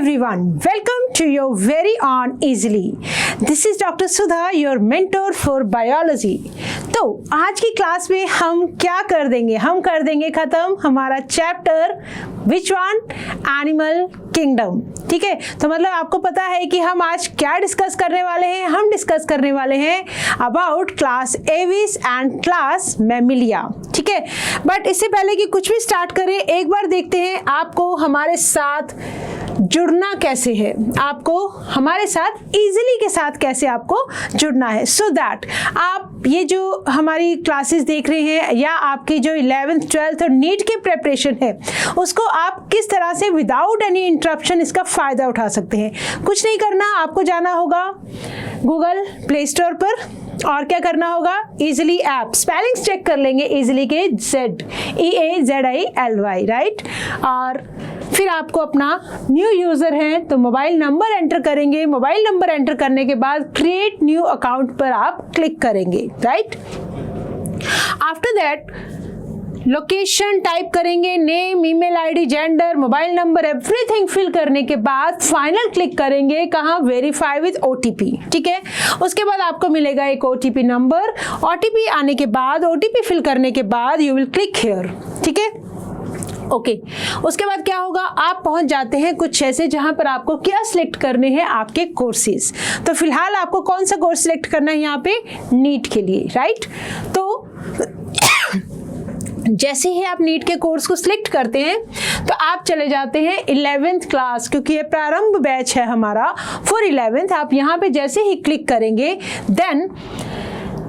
everyone, welcome to your very own Easily. This is Dr. Sudha, your mentor for biology. तो आज की class में हम क्या कर देंगे? हम कर देंगे खत्म हमारा chapter which one animal kingdom. ठीक है, तो मतलब आपको पता है कि हम आज क्या डिस्कस करने वाले हैं. हम डिस्कस करने वाले हैं about class Aves and class Mammalia. ठीक है, बट इससे पहले कि कुछ भी स्टार्ट करें एक बार देखते हैं आपको हमारे साथ जुड़ना कैसे है, आपको हमारे साथ इजीली के साथ कैसे आपको जुड़ना है, सो दैट आप ये जो हमारी क्लासेस देख रहे हैं या आपकी जो 11th 12th और नीट की प्रिपरेशन है उसको आप किस तरह से विदाउट एनी इंटरप्शन इसका फ़ायदा उठा सकते हैं. कुछ नहीं करना, आपको जाना होगा गूगल प्ले स्टोर पर और क्या करना होगा, इजीली ऐप स्पेलिंग्स चेक कर लेंगे, इजीली के ZEAZILY, राइट. और फिर आपको अपना न्यू यूज़र है तो मोबाइल नंबर एंटर करेंगे. मोबाइल नंबर एंटर करने के बाद क्रिएट न्यू अकाउंट पर आप क्लिक करेंगे, right. After that location type करेंगे, name, email ID, gender, mobile number, everything fill करने के बाद फाइनल क्लिक करेंगे. कहाँ, वेरीफाई विद OTP. ठीक है, उसके बाद आपको मिलेगा एक OTP नंबर. OTP आने के बाद OTP फिल करने के बाद यू विल क्लिक हियर. ठीक है, ओके. उसके बाद क्या होगा, आप पहुंच जाते हैं कुछ ऐसे जहां पर आपको क्या सिलेक्ट करने हैं, आपके कोर्सेज. तो फिलहाल आपको कौन सा कोर्स सिलेक्ट करना है यहाँ पे, नीट के लिए, राइट. तो जैसे ही आप नीट के कोर्स को सिलेक्ट करते हैं तो आप चले जाते हैं 11th क्लास, क्योंकि ये प्रारंभ बैच है हमारा फॉर 11th. आप यहाँ पे जैसे ही क्लिक करेंगे देन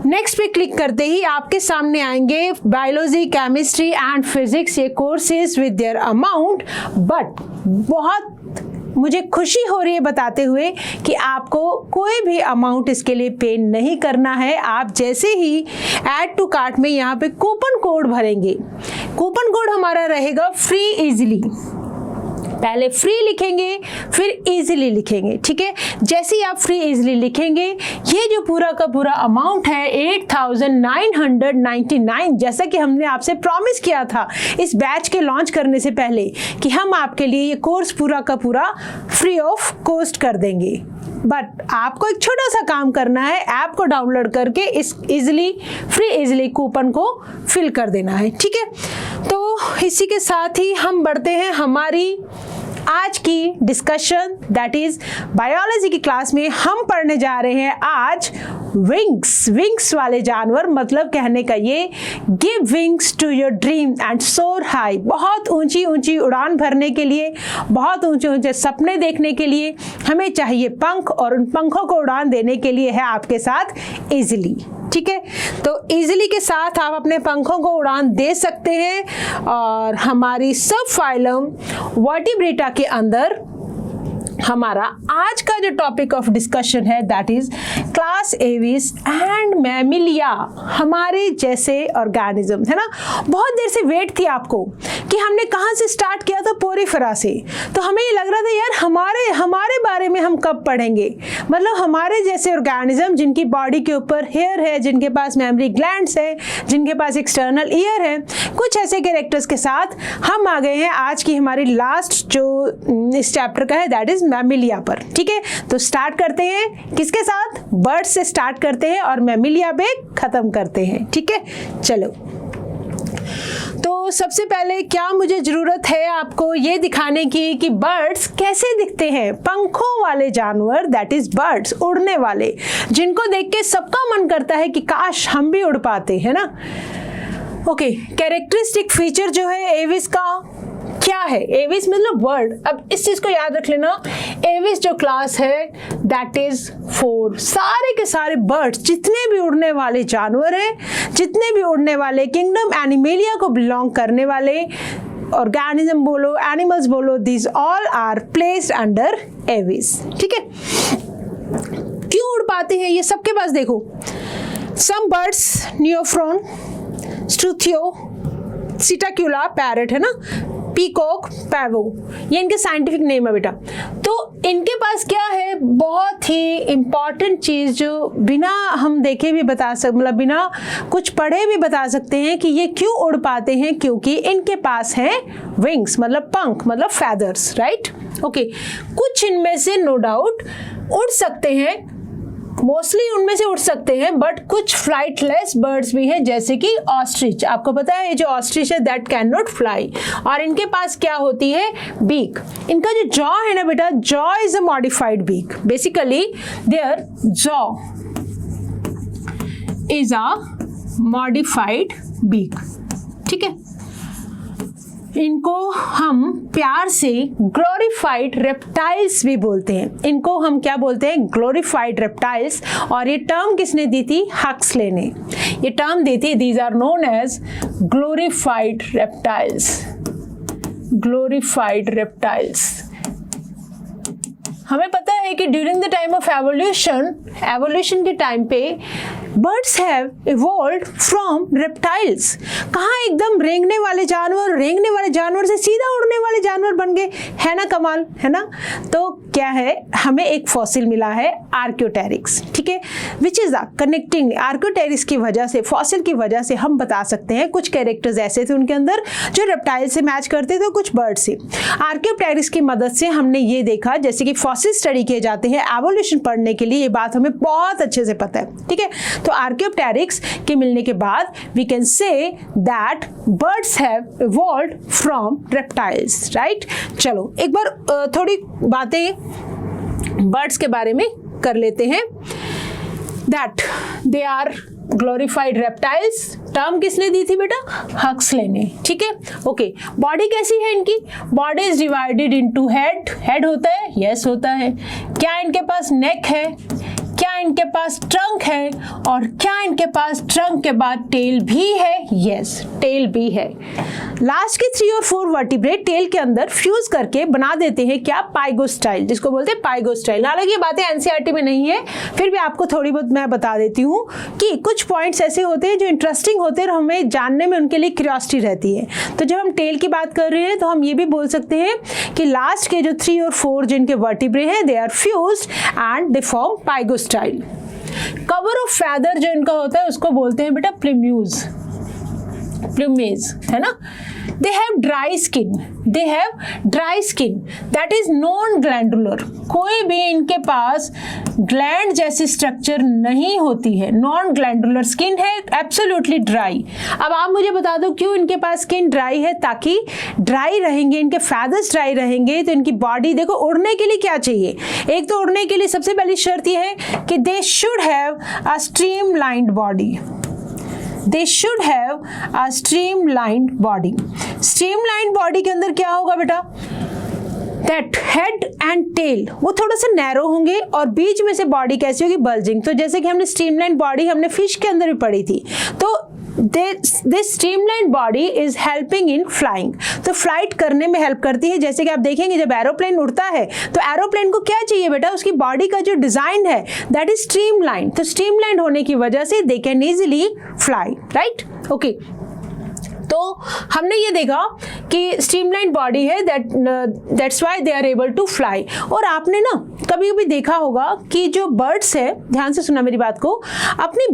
नेक्स्ट पे क्लिक करते ही आपके सामने आएंगे बायोलॉजी, केमिस्ट्री एंड फिजिक्स, ये courses with their amount. But बहुत मुझे खुशी हो रही है बताते हुए कि आपको कोई भी अमाउंट इसके लिए पे नहीं करना है. आप जैसे ही ऐड टू कार्ट में यहाँ पे कूपन कोड भरेंगे, कूपन कोड हमारा रहेगा फ्री इजीली. पहले फ्री लिखेंगे फिर इजीली लिखेंगे. ठीक है, जैसे ही आप फ्री इजीली लिखेंगे ये जो पूरा का पूरा अमाउंट है 8,999, जैसा कि हमने आपसे प्रॉमिस किया था इस बैच के लॉन्च करने से पहले कि हम आपके लिए ये कोर्स पूरा का पूरा फ्री ऑफ कॉस्ट कर देंगे. बट आपको एक छोटा सा काम करना है, ऐप को डाउनलोड करके इस फ्री इजीली कूपन को फिल कर देना है. ठीक है, तो इसी के साथ ही हम बढ़ते हैं हमारी आज की डिस्कशन, दैट इज बायोलॉजी की क्लास में हम पढ़ने जा रहे हैं आज विंग्स वाले जानवर. मतलब कहने का ये, give wings to your dream and soar high. बहुत ऊंची ऊंची उड़ान भरने के लिए, बहुत ऊंचे ऊंचे सपने देखने के लिए हमें चाहिए पंख, और उन पंखों को उड़ान देने के लिए है आपके साथ इजीली. ठीक है, तो इजीली के साथ आप अपने पंखों को उड़ान दे सकते हैं. और हमारी सब फाइलम वर्टिब्रेटा के अंदर हमारा आज का जो टॉपिक ऑफ डिस्कशन है that is class Aves and Mammalia, हमारे जैसे ऑर्गेनिज्म है ना. बहुत देर से वेट थी आपको कि हमने कहाँ से स्टार्ट किया था, पोरीफेरा से. तो हमें ये लग रहा था यार हमारे बारे में हम कब पढ़ेंगे. मतलब हमारे जैसे ऑर्गेनिज्म जिनकी बॉडी के ऊपर हेयर है, जिनके पास मेमोरी ग्लैंड्स है, जिनके पास एक्सटर्नल ईयर है, कुछ ऐसे कैरेक्टर्स के साथ हम आ गए हैं आज की हमारी लास्ट जो इस चैप्टर का है दैट इज मैमिलिया पर. ठीक है, तो स्टार्ट करते हैं किसके साथ, बर्ड्स से स्टार्ट करते हैं और मैमिलिया पे खत्म करते हैं. ठीक है, चलो. तो सबसे पहले क्या मुझे जरूरत है आपको ये दिखाने की कि बर्ड्स कैसे दिखते हैं. पंखों वाले जानवर, दैट इज बर्ड्स, उड़ने वाले, जिनको देख के सबका मन करता है कि काश हम भी उड़ पाते, है ना. ओके, कैरेक्टरिस्टिक फीचर जो है एविस का क्या है, एविस मतलब बर्ड. अब इस चीज को याद रख लेना, एविस जो क्लास है दैट इज फॉर सारे के सारे बर्ड्स, जितने भी उड़ने वाले जानवर हैं, जितने भी उड़ने वाले किंगडम एनिमलिया को बिलोंग करने वाले ऑर्गेनिज्म बोलो, एनिमल्स बोलो, this all are placed under Aves. ठीक है, क्यों उड़ पाते हैं ये सबके पास देखो. सम बर्ड्स, नियोफ्रॉन, स्ट्रूथियो, सिटाक्यूला, पैरट है ना, पीकॉक, पैवो, ये इनके साइंटिफिक नेम है बेटा. तो इनके पास क्या है, बहुत ही इंपॉर्टेंट चीज़ जो बिना हम देखे भी बता सकते, मतलब बिना कुछ पढ़े भी बता सकते हैं कि ये क्यों उड़ पाते हैं, क्योंकि इनके पास है विंग्स, मतलब पंख, मतलब फेदर्स, राइट. ओके कुछ इनमें से नो डाउट उड़ सकते हैं, मोस्टली उनमें से उड़ सकते हैं, बट कुछ फ्लाइटलेस बर्ड्स भी हैं जैसे कि ऑस्ट्रिच। आपको पता है ये जो ऑस्ट्रिच है दैट कैन नॉट फ्लाई, और इनके पास क्या होती है, बीक। इनका जो जॉ है ना बेटा, jaw is a modified beak. Basically their jaw is a modified beak. ठीक है, इनको हम प्यार से ग्लोरीफाइड रेप्टाइल्स भी बोलते हैं। इनको हम क्या बोलते हैं, ग्लोरीफाइड रेप्टाइल्स। और ये टर्म किसने दी थी, हक्सले ने ये टर्म दी थी। These are known as glorified reptiles, glorified reptiles. हमें पता है कि during the time of evolution के टाइम पे birds have evolved from reptiles. कहाँ एकदम रेंगने वाले जानवर से सीधा उड़ने वाले जानवर बन गए, है ना, कमाल है ना। तो क्या है, हमें एक फॉसिल मिला है आर्क्योटेरिक्स, ठीक है, विच इज द कनेक्टिंग। आर्क्योटेरिक्स की वजह से, फॉसिल की वजह से हम बता सकते हैं कुछ कैरेक्टर्स ऐसे थे उनके अंदर जो रेप्टाइल से मैच करते थे, कुछ बर्ड से। आर्क्योटेरिक्स की मदद से हमने ये देखा, जैसे कि फॉसिल स्टडी किए जाते हैं एवोल्यूशन पढ़ने के लिए, ये बात हमें बहुत अच्छे से पता है। ठीक है, तो आर्क्योप्टेरिक्स के मिलने के बाद we can say that birds have evolved from reptiles, right. चलो एक बार थोड़ी बातें बर्ड्स के बारे में कर लेते हैं। That they are glorified reptiles, term किसने दी थी बेटा, हक्सले ने। ठीक है, ओके। बॉडी कैसी है इनकी, body is divided into head होता है, यस होता है। क्या इनके पास नेक है, क्या इनके पास ट्रंक है, और क्या इनके पास ट्रंक के बाद टेल भी है, यस टेल भी है। लास्ट के 3 और 4 वर्टिब्रेट टेल के अंदर फ्यूज करके बना देते हैं क्या, पाइगोस्टाइल, जिसको बोलते हैं पाइगोस्टाइल। हालांकि ये बातें एनसीईआरटी में नहीं है, फिर भी आपको थोड़ी बहुत मैं बता देती हूँ कि कुछ पॉइंट्स ऐसे होते हैं जो इंटरेस्टिंग होते हैं और हमें जानने में उनके लिए क्यूरियोसिटी रहती है। तो जब हम टेल की बात कर रहे हैं तो हम ये भी बोल सकते हैं कि लास्ट के जो 3 और 4 जिनके वर्टिब्रे हैं they are fused and they form pygostyle. Cover of feather जो इनका होता है उसको बोलते हैं बेटा प्लूमेज, है ना। they have dry skin, that is non glandular। कोई भी इनके पास ग्लैंड जैसी स्ट्रक्चर नहीं होती है, नॉन ग्लैंडुलर स्किन है, एब्सोल्युटली ड्राई। अब आप मुझे बता दो क्यों इनके पास स्किन ड्राई है, ताकि ड्राई रहेंगे, इनके फेदर्स ड्राई रहेंगे तो इनकी बॉडी, देखो उड़ने के लिए क्या चाहिए, एक तो उड़ने के लिए सबसे पहली शर्त यह है कि they should have a streamlined body, they should have a streamlined body. Streamlined body के अंदर क्या होगा बेटा, दैट हेड एंड टेल वो थोड़ा सा नैरो होंगे और बीच में से बॉडी कैसी होगी, बल्जिंग। तो जैसे कि हमने स्ट्रीमलाइन बॉडी हमने फिश के अंदर भी पढ़ी थी, तो this streamline body is helping in flying, तो फ्लाइट करने में हेल्प करती है। जैसे कि आप देखेंगे जब एरोप्लेन उड़ता है तो एरोप्लेन को क्या चाहिए बेटा, उसकी बॉडी का जो डिजाइन है दैट इज स्ट्रीमलाइन, तो स्ट्रीमलाइन होने की वजह से they can easily fly, right, okay. तो हमने ये देखा कि स्ट्रीमलाइन बॉडी है, that's why they are able to fly. और आपने ना कभी कभी देखा होगा कि जो बर्ड्स है, ध्यान से सुना मेरी बात को, अपनी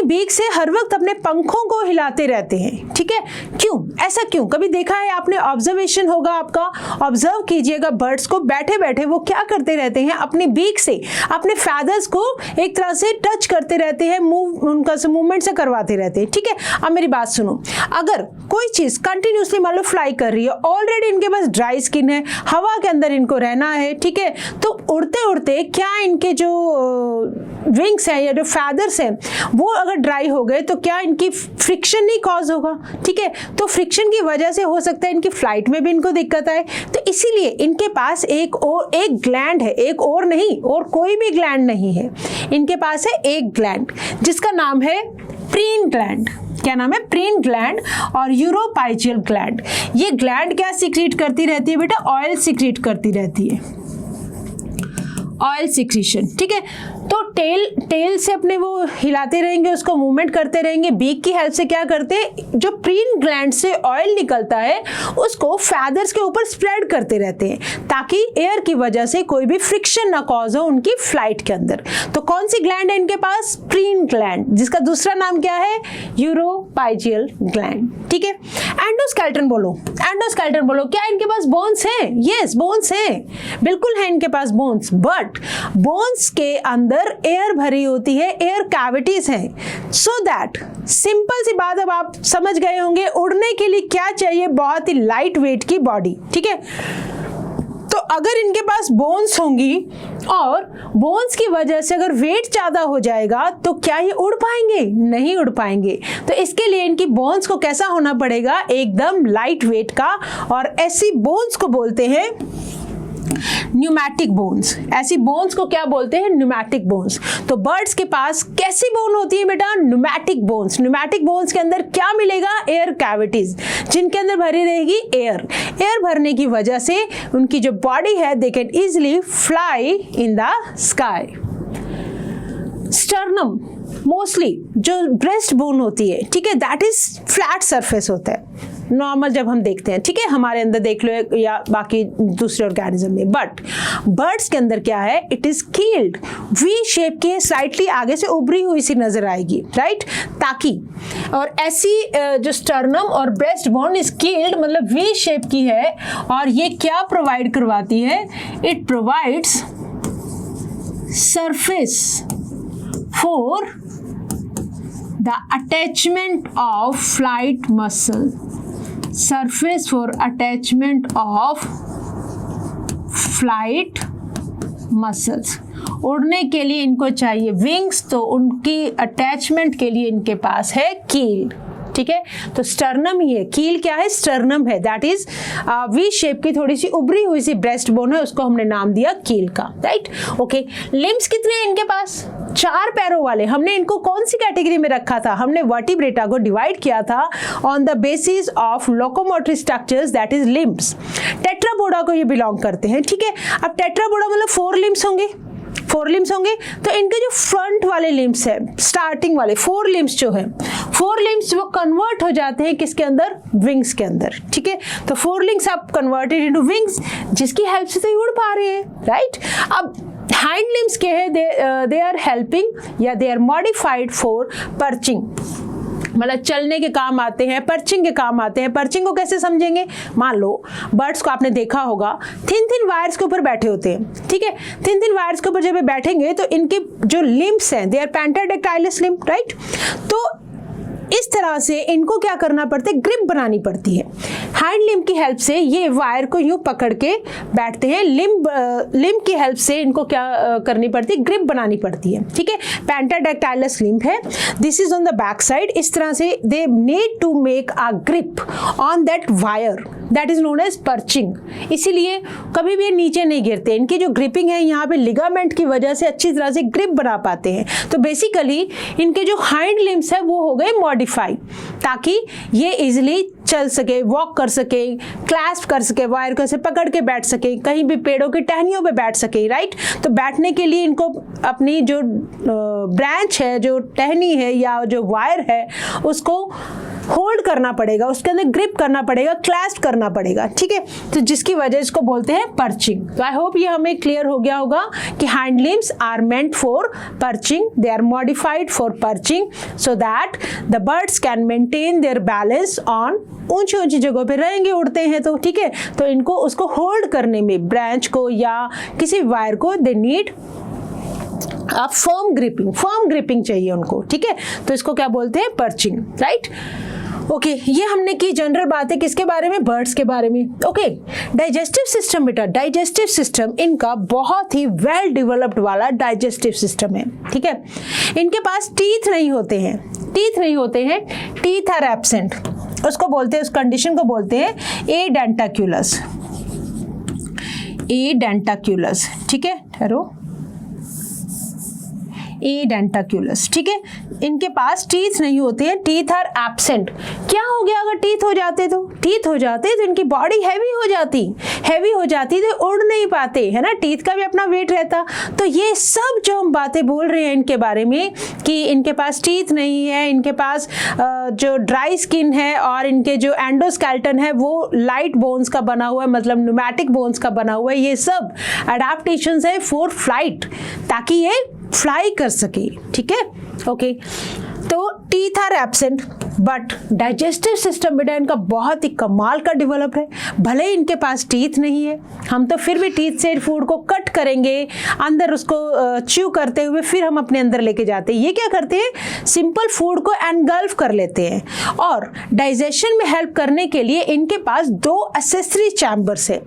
बीक से हर वक्त अपने पंखों को हिलाते रहते हैं, ठीक है। क्यों, ऐसा क्यों, कभी देखा है आपने, ऑब्जर्वेशन होगा आपका, ऑब्जर्व कीजिएगा बर्ड्स को, बैठे बैठे वो क्या करते रहते हैं, अपनी बीक से अपने फैदर्स को एक तरह से टच करते रहते हैं, उनका से मूवमेंट से करवाते रहते हैं, ठीक है। अब मेरी बात सुनो, अगर कोई चीज कंटिन्यूसली मान लो फ्लाई कर रही है, ऑलरेडी इनके पास ड्राई स्किन है, हवा के अंदर इनको रहना है, ठीक है, तो उड़ते उड़ते क्या इनके जो विंग्स हैं या जो फैदर्स हैं वो अगर ड्राई हो गए तो क्या इनकी फ्रिक्शन नहीं कॉज होगा, ठीक है। तो फ्रिक्शन की वजह से हो सकता है इनकी फ्लाइट में भी इनको दिक्कत आए, तो इसीलिए इनके पास एक ग्लैंड है, एक और नहीं, और कोई भी ग्लैंड नहीं है, इनके पास है एक ग्लैंड जिसका नाम है प्रीन ग्लैंड। क्या नाम है, प्रीन ग्लैंड और यूरोपाइजियल ग्लैंड। ये ग्लैंड क्या सीक्रेट करती रहती है बेटा, ऑयल सीक्रेट करती रहती है, ऑयल सिक्रीशन, ठीक है। तो टेल से अपने वो हिलाते रहेंगे, उसको मूवमेंट करते रहेंगे, बीक की हेल्प से क्या करते हैं, जो प्रीन ग्लैंड से ऑयल निकलता है उसको फैदर्स के ऊपर स्प्रेड करते रहते हैं, ताकि एयर की वजह से कोई भी फ्रिक्शन ना कॉज हो उनकी फ्लाइट के अंदर। तो कौन सी ग्लैंड है इनके पास, प्रीन ग्लैंड, जिसका दूसरा नाम क्या है, यूरो पाइजियल ग्लैंड। ठीक है, एंडोस्केलेटन बोलो, एंडोस्केलेटन बोलो, क्या इनके पास बोन्स हैं? यस, बोन्स हैं, बिल्कुल है इनके पास बोन्स, बट बोन्स के अंदर एयर भरी होती है, एयर कैविटीज हैं, सो दैट सिंपल सी बात अब आप समझ गए होंगे उड़ने के लिए क्या चाहिए, बहुत ही लाइट वेट की बॉडी। ठीक है, तो अगर इनके पास बोन्स होंगी और बोन्स की वजह से अगर वेट ज़्यादा हो जाएगा तो क्या ये उड़ पाएंगे? नहीं उड़ पाएंगे। तो इसके लिए इनकी बोन्स को कैसा होना पड़ेगा? एकदम लाइट वेट का, और ऐसी बोन्स को बोलते हैं न्यूमैटिक बोन्स। ऐसी बोन्स को क्या बोलते हैं? Pneumatic bones. तो बर्ड्स के पास कैसी बोन होती है बेटा? Pneumatic bones. न्यूमैटिक बोन्स के अंदर क्या मिलेगा? एयर कैविटीज, जिनके अंदर भरी रहेगी एयर। एयर भरने की वजह से उनकी जो बॉडी है they can easily fly in the sky. Sternum mostly जो ब्रेस्ट बोन होती है, ठीक है, दैट इज फ्लैट सरफेस होता है नॉर्मल जब हम देखते हैं। ठीक है, हमारे अंदर देख लो या बाकी दूसरे ऑर्गेनिज्म में, बट बर्ड्स के अंदर क्या है? It is keeled, V shape की है, स्लाइटली आगे से उभरी हुई सी नजर आएगी, राइट, ताकि, और ऐसी जो स्टर्नम और ब्रेस्ट बोन इज कील्ड मतलब वी शेप की है, और ये क्या प्रोवाइड करवाती है? It provides surface for the attachment of flight muscle, surface for attachment of flight muscles। उड़ने के लिए इनको चाहिए विंग्स, तो उनकी अटैचमेंट के लिए इनके पास है कील। ठीक है, तो स्टर्नम ही है, कील क्या है? स्टर्नम है, दैट इज वी शेप की थोड़ी सी उभरी हुई सी ब्रेस्ट बोन है, उसको हमने नाम दिया कील का, राइट। ओके, लिम्स कितने हैं इनके पास? 4 पैरों वाले। हमने इनको कौन सी कैटेगरी में रखा था? हमने वर्टिब्रेटा को डिवाइड किया था on the basis of locomotory structures, that is limbs. Tetrapoda को ये बिलोंग करते हैं। ठीक है, अब टेट्रापोडा मतलब 4 लिम्स होंगे, 4 लिम्स होंगे, तो इनके जो फ्रंट वाले लिम्स है, स्टार्टिंग वाले 4 लिम्स जो है, 4 लिम्स वो कन्वर्ट हो जाते हैं किसके अंदर? विंग्स के अंदर। ठीक है, तो 4 लिम्स आप कन्वर्टेड इनटू विंग्स, जिसकी हेल्प से तो उड़ पा रहे हैं, राइट। अब हाइंड लिम्स के हैं, दे आर हेल्पिंग या they are modified for perching, मतलब चलने के काम आते हैं, पर्चिंग के काम आते हैं। पर्चिंग को कैसे समझेंगे? मान लो बर्ड्स को आपने देखा होगा, थिन थिन वायर्स के ऊपर बैठे होते हैं। ठीक है, थिन थिन वायर्स के ऊपर जब बैठेंगे तो इनके जो लिम्स हैं दे आर पेंटाडेक्टाइलस लिम्ब, राइट। तो इस तरह से इनको क्या करना पड़ता है? ग्रिप बनानी पड़ती है। हाइंड लिम्ब की हेल्प से ये वायर को यूं पकड़ के बैठते हैं, लिम्ब की हेल्प से इनको क्या करनी पड़ती है? ग्रिप बनानी पड़ती है। ठीक है, पेंटाडेक्टाइलस लिम्ब है, this is on the back side. इस तरह से they need to make a grip on that wire, that is known as perching. इसीलिए कभी भी ये नीचे नहीं गिरते, इनकी जो ग्रिपिंग है यहाँ पे लिगामेंट की वजह से अच्छी तरह से ग्रिप बना पाते हैं। तो बेसिकली इनके जो हाइंड लिम्स है वो हो गए मॉडिफाई, ताकि ये इजिली चल सके, वॉक कर सके, क्लैस्प कर सके, वायर को ऐसे पकड़ के बैठ सके, कहीं भी पेड़ों की टहनियों पे बैठ सके, राइट। तो बैठने के लिए इनको अपनी जो ब्रांच है, जो टहनी है या जो वायर है, उसको होल्ड करना पड़ेगा, उसके अंदर ग्रिप करना पड़ेगा, क्लैस्प करना पड़ेगा। ठीक है, तो जिसकी वजह इसको बोलते हैं पर्चिंग। तो आई होप ये हमें क्लियर हो गया होगा कि hand limbs are meant for perching, they are modified for perching so that the birds can maintain their balance on, ऊंची ऊंची जगहों पे रहेंगे, उड़ते हैं तो, ठीक है, तो इनको उसको होल्ड करने में, ब्रांच को या किसी वायर को, दे नीड अब फर्म ग्रिपिंग चाहिए उनको। ठीक है, तो इसको क्या बोलते हैं? Perching, right. ओके, ये हमने की जनरल बातें किसके बारे में? बर्ड्स के बारे में। ओके, डाइजेस्टिव सिस्टम बेटा, डाइजेस्टिव सिस्टम इनका बहुत ही वेल डेवलप्ड वाला डाइजेस्टिव सिस्टम है। ठीक है, इनके पास टीथ नहीं होते हैं, टीथ आर एब्सेंट, उसको बोलते हैं, उस कंडीशन को बोलते हैं एडेंटाक्यूलस। ठीक है, ठहरो, एडेंटाक्यूलस। ठीक है, इनके पास टीथ नहीं होते हैं, टीथ आर एब्सेंट। क्या हो गया अगर टीथ हो जाते तो इनकी बॉडी हैवी हो जाती तो उड़ नहीं पाते, है ना, टीथ का भी अपना वेट रहता। तो ये सब जो हम बातें बोल रहे हैं इनके बारे में कि इनके पास टीथ नहीं है, इनके पास जो ड्राई स्किन है, और इनके जो एंडोस्केलेटन है वो लाइट बोन्स का बना हुआ है, मतलब न्यूमैटिक बोन्स का बना हुआ है, ये सब अडेप्टेशंस है फॉर फ्लाइट, ताकि ये फ्लाई कर सके। ठीक है, ओके, तो teeth are absent, but digestive system बेटा इनका बहुत ही कमाल का डेवलप है। भले ही इनके पास टीथ नहीं है, हम तो फिर भी टीथ से फूड को कट करेंगे, अंदर उसको च्यू करते हुए फिर हम अपने अंदर लेके जाते हैं। ये क्या करते हैं, सिंपल फूड को एनगल्फ कर लेते हैं। और डाइजेशन में हेल्प करने के लिए इनके पास 2 एक्सेसरी चैम्बर्स है।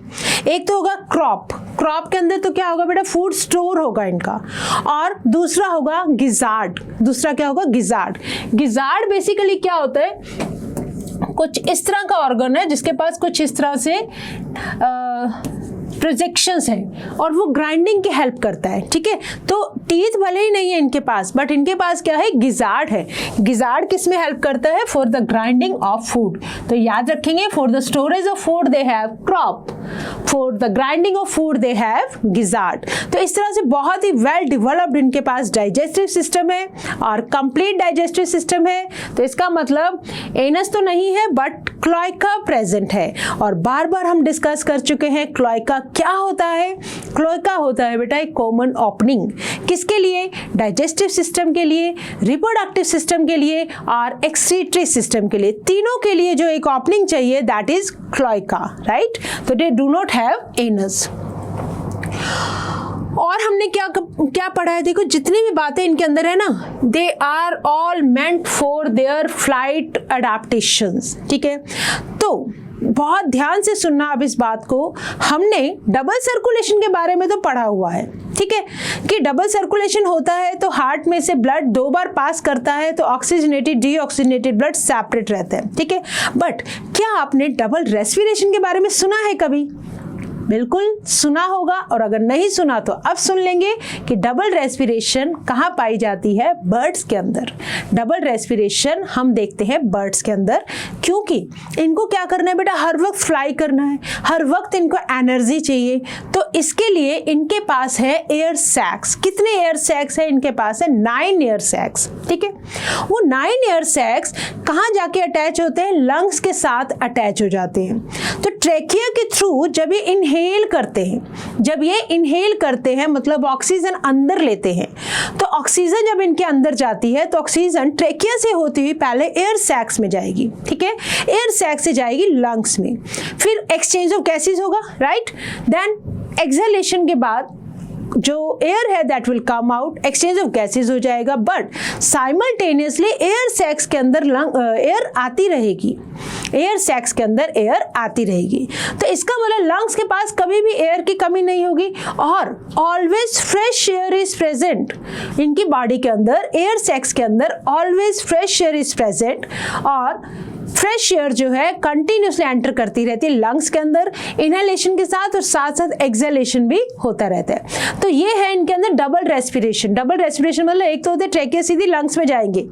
एक तो होगा क्रॉप के अंदर तो क्या होगा बेटा, फूड स्टोर होगा इनका, और दूसरा होगा गिजार्ड। दूसरा क्या होगा, गिजार्ड बेसिकली क्या होता है, कुछ इस तरह का ऑर्गन है जिसके पास कुछ इस तरह से प्रोजेक्शंस हैं और वो ग्राइंडिंग की हेल्प करता है। ठीक है, तो टीथ भले ही नहीं है इनके पास, बट इनके पास क्या है, गिजार्ड है। गिजार्ड किस में हेल्प करता है, for the grinding of food. तो याद रखेंगे, for the storage of food they have crop, for the grinding of food they have gizzard. तो इस तरह से बहुत ही वेल डेवलप्ड इनके पास डाइजेस्टिव सिस्टम है और कंप्लीट डाइजेस्टिव सिस्टम है। तो इसका मतलब एनस तो नहीं है बट क्लोएका प्रेजेंट है। और बार बार हम डिस्कस कर चुके हैं क्लोएका क्या होता है। क्लोएका होता है बेटा एक कॉमन ओपनिंग, किसके लिए, डाइजेस्टिव सिस्टम के लिए, रिप्रोडक्टिव सिस्टम के लिए और एक्सक्रीटरी सिस्टम के लिए। तीनों के लिए जो एक ओपनिंग चाहिए दैट इज क्लोएका, राइट। तो they do not have anus. और हमने क्या पढ़ा है, देखो जितनी भी बातें इनके अंदर है ना, they are all meant for their flight adaptations. ठीक है, तो बहुत ध्यान से सुनना अब इस बात को। हमने डबल सर्कुलेशन के बारे में तो पढ़ा हुआ है, ठीक है, कि डबल सर्कुलेशन होता है तो हार्ट में से ब्लड 2 बार पास करता है तो ऑक्सीजनेटेड डीऑक्सीजनेटेड ब्लड सेपरेट रहता है। ठीक है, बट क्या आपने डबल रेस्पिरेशन के बारे में सुना है कभी? बिल्कुल सुना होगा, और अगर नहीं सुना तो अब सुन लेंगे कि डबल रेस्पिरेशन कहाँ पाई जाती है, बर्ड्स के अंदर। डबल रेस्पिरेशन हम देखते हैं बर्ड्स के अंदर, क्योंकि इनको क्या करना है बेटा, हर वक्त फ्लाई करना है, हर वक्त इनको एनर्जी चाहिए। तो इसके लिए इनके पास है एयर सैक्स। कितने एयर सैक्स है इनके पास है, 9 एयर सैक्स। ठीक है, वो 9 एयर सैक्स कहाँ जाके अटैच होते हैं, लंग्स के साथ अटैच हो जाते हैं। तो ट्रेकिया के थ्रू जब ये इनहेल करते हैं, मतलब ऑक्सीजन अंदर लेते हैं, तो ऑक्सीजन जब इनके अंदर जाती है तो ऑक्सीजन ट्रेकिया से होती हुई पहले एयर सैक्स में जाएगी। ठीक है, एयर सैक्स से जाएगी लंग्स में, फिर एक्सचेंज ऑफ गैसेस होगा, राइट। देन एक्सहेलेशन के बाद जो एयर है that will come out, exchange of gases हो जाएगा, बट साइमल्टेनियसली एयर सैक्स के अंदर एयर आती रहेगी, एयर सैक्स के अंदर एयर आती रहेगी। तो इसका मतलब लंग्स के पास कभी भी एयर की कमी नहीं होगी और always fresh air is present. इनकी बॉडी के अंदर, एयर सैक्स के अंदर always fresh air is present, और फ्रेश एयर जो है कंटिन्यूसली एंटर करती रहती है लंग्स के अंदर इनहेलेशन के साथ, और साथ साथ एक्सहेलेशन भी होता रहता है। तो ये है इनके अंदर डबल रेस्पिरेशन। डबल रेस्पिरेशन मतलब एक तो होते ट्रेकिया सीधी लंग्स में जाएंगे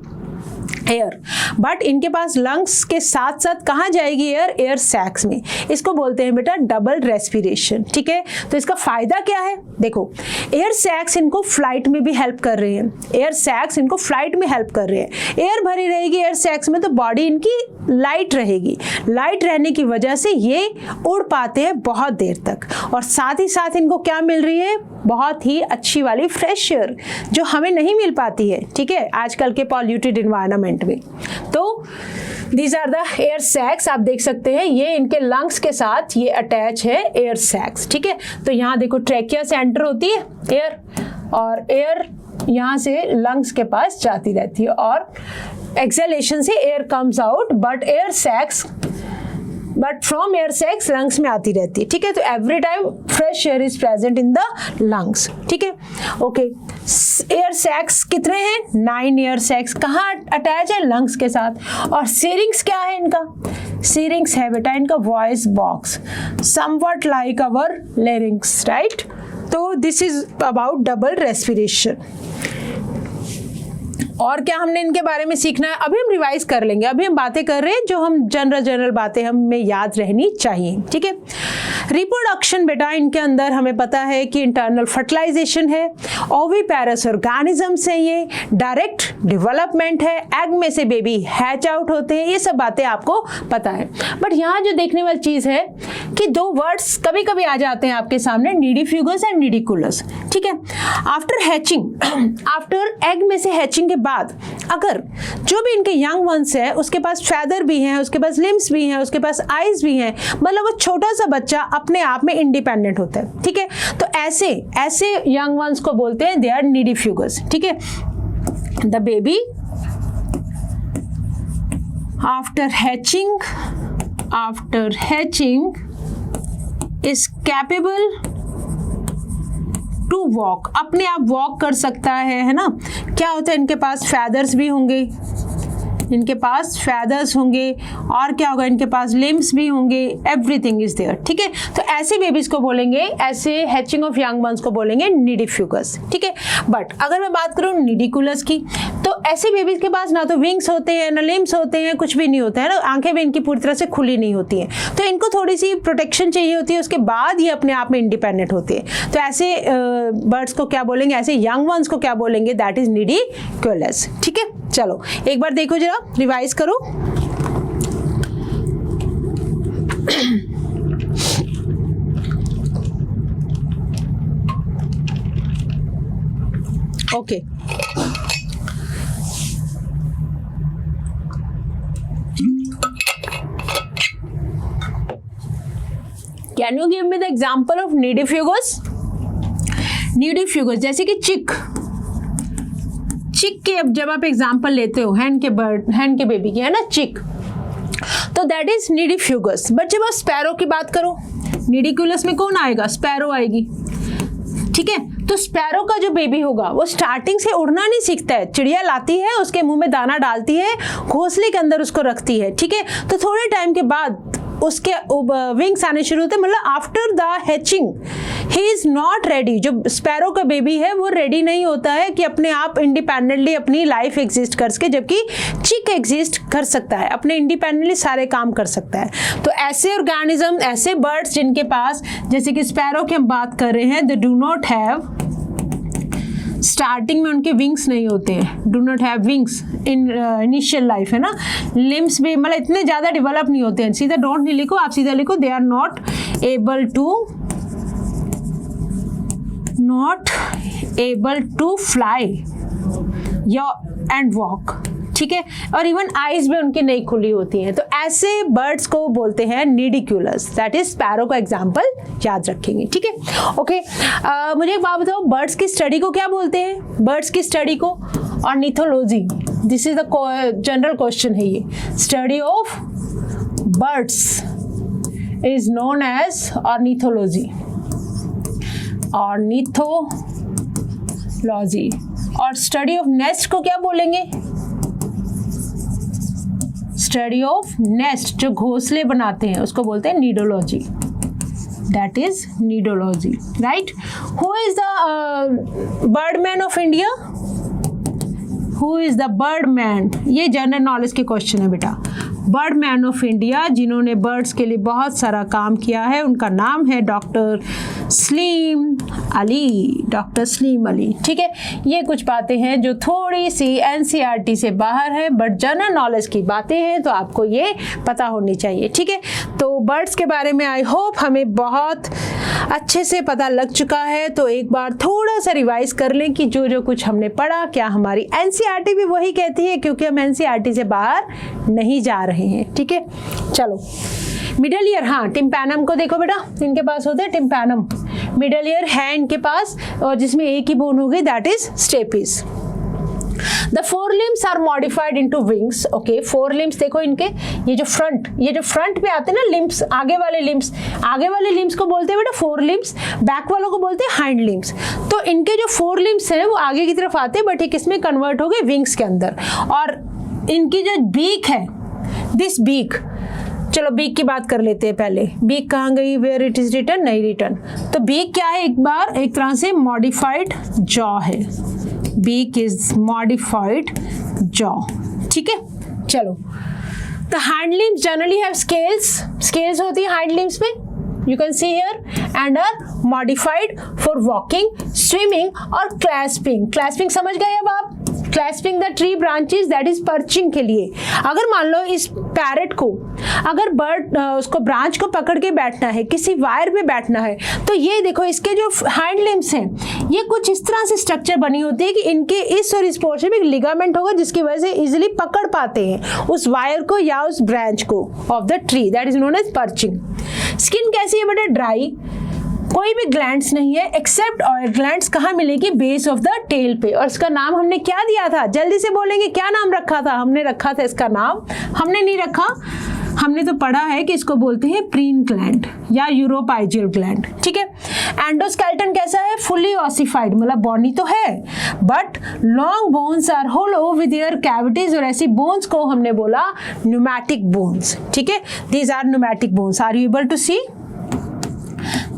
एयर, बट इनके पास लंग्स के साथ साथ कहाँ जाएगी एयर, एयर सैक्स में। इसको बोलते हैं बेटा डबल रेस्पिरेशन। ठीक है, तो इसका फायदा क्या है, देखो एयर सैक्स इनको फ्लाइट में भी हेल्प कर रहे हैं, एयर सैक्स इनको फ्लाइट में हेल्प कर रहे हैं। एयर भरी रहेगी एयर सैक्स में तो बॉडी इनकी लाइट रहेगी, लाइट रहने की वजह से ये उड़ पाते हैं बहुत देर तक, और साथ ही साथ इनको क्या मिल रही है, बहुत ही अच्छी वाली फ्रेश एयर जो हमें नहीं मिल पाती है, ठीक है, आजकल के पॉल्यूटेड एनवायरनमेंट में। तो these are the air sacs, आप देख सकते हैं ये इनके लंग्स के साथ ये अटैच है एयर सैक्स। ठीक है, तो यहाँ देखो ट्रेकिया से एंटर होती है एयर, और एयर यहाँ से लंग्स के पास जाती रहती है, और एक्सहेलेशन से air comes out, but from air sacs lungs में आती रहती है। ठीक है, तो every time fresh air is present in the lungs. ठीक है, ओके। एयर सैक्स कितने हैं, 9 एयर सैक्स। कहाँ अटैच है, लंग्स के साथ। और सीरिंग्स क्या है इनका, सीरिंग्स है बेटा इनका voice box, somewhat like our larynx, right. तो this is about double respiration. और क्या हमने इनके बारे में सीखना है, अभी हम रिवाइज कर लेंगे। अभी हम बातें कर रहे हैं जो हम जनरल बातें हमें याद रहनी चाहिए। ठीक है, रिप्रोडक्शन बेटा इनके अंदर हमें पता है कि इंटरनल फर्टिलाइजेशन है, ओविपेरस ऑर्गेनिजम्स हैं, ये डायरेक्ट डेवलपमेंट है, एग में से बेबी हैच आउट होते हैं, ये सब बातें आपको पता है। बट यहाँ जो देखने वाली चीज़ है कि दो वर्ड्स कभी कभी आ जाते हैं आपके सामने, नीडिफ्यूगस एंड नीडिकुलस, ठीक है। आफ्टर हैचिंग, आफ्टर एग में से हैचिंग के बाद अगर जो भी इनके यंग वंस है उसके पास फैदर भी हैं, उसके पास लिम्स भी हैं, उसके पास आइज भी हैं, मतलब वो छोटा सा बच्चा अपने आप में इंडिपेंडेंट होता है, ठीक है। तो ऐसे ऐसे यंग वंस को बोलते हैं दे आर नीडिफ्यूगस, ठीक है। The baby after hatching is capable to walk, अपने आप वॉक कर सकता है ना। क्या होता है, इनके पास फैदर्स भी होंगे, इनके पास फैदर्स होंगे, और क्या होगा, इनके पास लिम्स भी होंगे, एवरीथिंग इज देयर, ठीक है। तो ऐसे बेबीज को बोलेंगे, ऐसे हैचिंग ऑफ यंग वंस को बोलेंगे नीडिफ्यूगस, ठीक है। बट अगर मैं बात करूँ नीडिकुलस की, तो ऐसे बेबीज के पास ना तो विंग्स होते हैं, ना लिम्स होते हैं, कुछ भी नहीं होता है ना, आंखें भी इनकी पूरी तरह से खुली नहीं होती हैं, तो इनको थोड़ी सी प्रोटेक्शन चाहिए होती है, उसके बाद ये अपने आप में इंडिपेंडेंट होते हैं। तो ऐसे बर्ड्स को क्या बोलेंगे, ऐसे यंग वंस को क्या बोलेंगे, दैट इज नीडिकुलस, ठीक है। चलो एक बार देखो जरा, रिवाइज करो। Okay, can you give me the example of nidifugous? Nidifugous जैसे कि चिक के, अब जब आप एग्जाम्पल लेते हो हैन के बेबी की, है ना, चिक, तो दैट इज नीडिफ्यूगस। बट जब आप स्पैरो की बात करो, नीडिकुलस में कौन आएगा, स्पैरो आएगी, ठीक है। तो स्पैरो का जो बेबी होगा वो स्टार्टिंग से उड़ना नहीं सीखता है, चिड़िया लाती है, उसके मुंह में दाना डालती है, घोंसले के अंदर उसको रखती है, ठीक है। तो थोड़े टाइम के बाद उसके विंग्स आने शुरू होते हैं, मतलब after the hatching he is not ready. जो स्पैरो का बेबी है वो रेडी नहीं होता है कि अपने आप इंडिपेंडेंटली अपनी लाइफ एग्जिस्ट कर सके, जबकि चिक एग्जिस्ट कर सकता है, अपने इंडिपेंडेंटली सारे काम कर सकता है। तो ऐसे ऑर्गेनिज्म, ऐसे बर्ड्स जिनके पास, जैसे कि स्पैरो की हम बात कर रहे हैं, दे डू नॉट हैव, स्टार्टिंग में उनके विंग्स नहीं होते हैं, do not have wings in initial life, है ना। लिम्स भी मतलब इतने ज़्यादा डेवलप नहीं होते हैं, सीधा डोंट नहीं लिखो, आप सीधा लिखो they are not able to fly and walk, ठीक है। और इवन आईज भी उनकी नहीं खुली होती हैं। तो ऐसे बर्ड्स को बोलते हैं नीडिकुलस, दैट इज स्पैरो का एग्जाम्पल याद रखेंगे, ठीक है। ओके, मुझे एक बात बताओ, बर्ड्स की स्टडी को क्या बोलते हैं? बर्ड्स की स्टडी को ornithology, this is the general question है ये। Study of birds is known as ornithology, ornithology. और स्टडी ऑफ नेस्ट को क्या बोलेंगे? स्टडी ऑफ नेस्ट, जो घोंसले बनाते हैं उसको बोलते हैं nidology, that is nidology, right. Who is the birdman of India? Who is the birdman? ये जनरल नॉलेज के क्वेश्चन है बेटा। बर्डमैन ऑफ इंडिया, जिन्होंने बर्ड्स के लिए बहुत सारा काम किया है, उनका नाम है डॉक्टर सलीम अली, डॉक्टर सलीम अली, ठीक है। ये कुछ बातें हैं जो थोड़ी सी एनसीईआरटी से बाहर है, बट जनरल नॉलेज की बातें हैं, तो आपको ये पता होनी चाहिए, ठीक है। तो बर्ड्स के बारे में आई होप हमें बहुत अच्छे से पता लग चुका है। तो एक बार थोड़ा सा रिवाइज कर लें कि जो जो कुछ हमने पढ़ा, क्या हमारी एनसीईआरटी भी वही कहती है, क्योंकि हम एनसीईआरटी से बाहर नहीं जा रहे हैं, ठीक है। चलो, मिडल ईयर, हाँ, टिम्पैनम को देखो बेटा, इनके पास होते हैं टिम्पैनम, मिडल ईयर है इनके पास, और जिसमें एक ही बोन हो गई, that is stapes. The forelimbs are modified into wings. Okay, forelimbs देखो इनके, ये जो फ्रंट पे आते हैं ना लिम्स, आगे वाले लिम्स को बोलते हैं बेटा फोर लिम्स, बैक वालों को बोलते हैं हाइंड लिम्स। तो इनके जो फोर लिम्स हैं वो आगे की तरफ आते हैं, बट ये किसमें कन्वर्ट हो गए? विंग्स के अंदर। और इनकी जो बीक है, दिस बीक, चलो बीक की बात कर लेते हैं पहले। बीक कहाँ गई? Where it is written? नहीं रिटन। तो बीक क्या है? एक तरह से मॉडिफाइड जॉ है, बीक इज मॉडिफाइड जॉ, ठीक है। चलो, the hind limbs generally have scales होती है हाइंड लिम्स पे, you can see here, and are modified for walking, swimming और clasping समझ गए अब आप? Clasping the tree branches, that is perching के लिए। अगर मान लो इस पैरेट को अगर बर्ड उसको ब्रांच को पकड़ के बैठना है, किसी वायर पे बैठना है, तो ये देखो इसके जो हैंड लिम्स हैं ये कुछ इस तरह से स्ट्रक्चर बनी होती है कि इनके इस और इस पोर्शन में एक लिगामेंट होगा जिसकी वजह से इजीली पकड़ पाते हैं उस वायर को या उस ब्रांच को of the tree, that is known as perching. Skin कैसी है बेटा? ड्राई, कोई भी ग्लैंड्स नहीं है एक्सेप्ट ऑयल ग्लैंड्स। कहाँ मिलेगी? बेस ऑफ द टेल पे। और इसका नाम हमने क्या दिया था? जल्दी से बोलेंगे, क्या नाम रखा था? हमने रखा था इसका नाम, हमने नहीं रखा, हमने तो पढ़ा है कि इसको बोलते हैं प्रीन ग्लैंड या यूरोपाइजियल ग्लैंड, ठीक है। एंडोस्केलेटन कैसा है? फुली ऑसिफाइड, मतलब बॉडी तो है but long bones are hollow with their cavities, और ऐसी बोन्स को हमने बोला न्यूमैटिक बोन्स, ठीक है। These are pneumatic bones, are you able to see?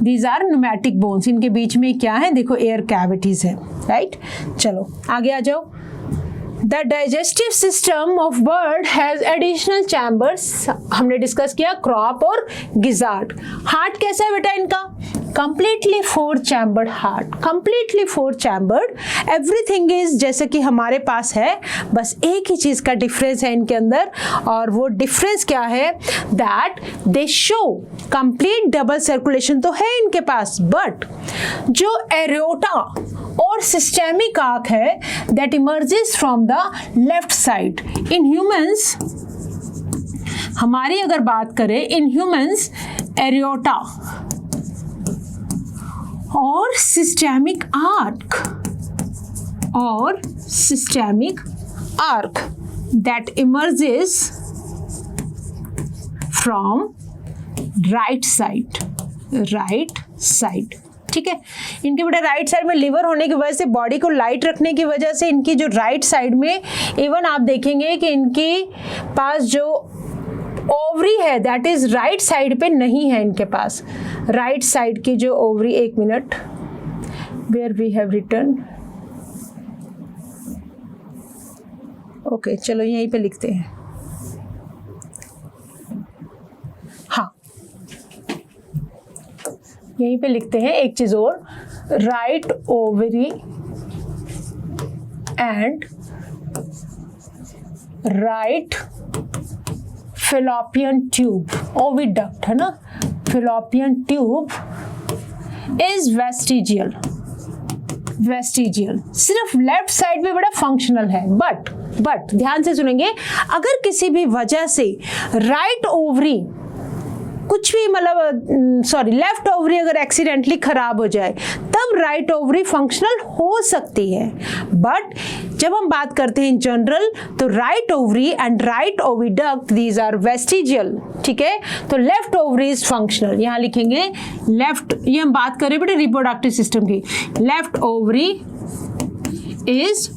These are pneumatic bones. इनके बीच में क्या है? देखो एयर कैविटीज है, राइट। चलो आगे आ जाओ। The digestive system of bird has additional chambers, हमने डिस्कस किया क्रॉप और गिजार्ड। हार्ट कैसा है बेटा इनका? completely 4 chambered heart, completely 4 chambered, everything is जैसे कि हमारे पास है, बस एक ही चीज का डिफरेंस है इनके अंदर, और वो डिफरेंस क्या है? that they show complete double circulation तो है इनके पास, बट जो एरियोटा और सिस्टेमिक आर्क है that emerges from the left side in humans, हमारी अगर बात करें in humans, एरियोटा और systemic arc that emerges from right side, ठीक है। इनके बेटा राइट साइड में लिवर होने की वजह से, बॉडी को लाइट रखने की वजह से इनकी जो राइट साइड में, इवन आप देखेंगे कि इनके पास जो ओवरी है दैट इज राइट साइड पे नहीं है इनके पास। राइट साइड की जो ओवरी, एक minute, where we have written, okay चलो यहीं पे लिखते हैं, हाँ यहीं पे लिखते हैं एक चीज और, right ovary and right fallopian tube, oviduct है ना, फेलोपियन ट्यूब इज वेस्टिजियल, सिर्फ लेफ्ट साइड पे बड़ा फंक्शनल है, बट ध्यान से सुनेंगे, अगर किसी भी वजह से राइट ओवरी कुछ भी मतलब लेफ्ट ओवरी अगर एक्सीडेंटली खराब हो जाए तब राइट ओवरी फंक्शनल हो सकती है, बट जब हम बात करते हैं इन जनरल तो right ovary and right oviduct these are vestigial, ठीक है। तो लेफ्ट ओवरी इज फंक्शनल, यहाँ लिखेंगे लेफ्ट, ये हम बात करें बेटे रिप्रोडक्टिव सिस्टम की, लेफ्ट ओवरी इज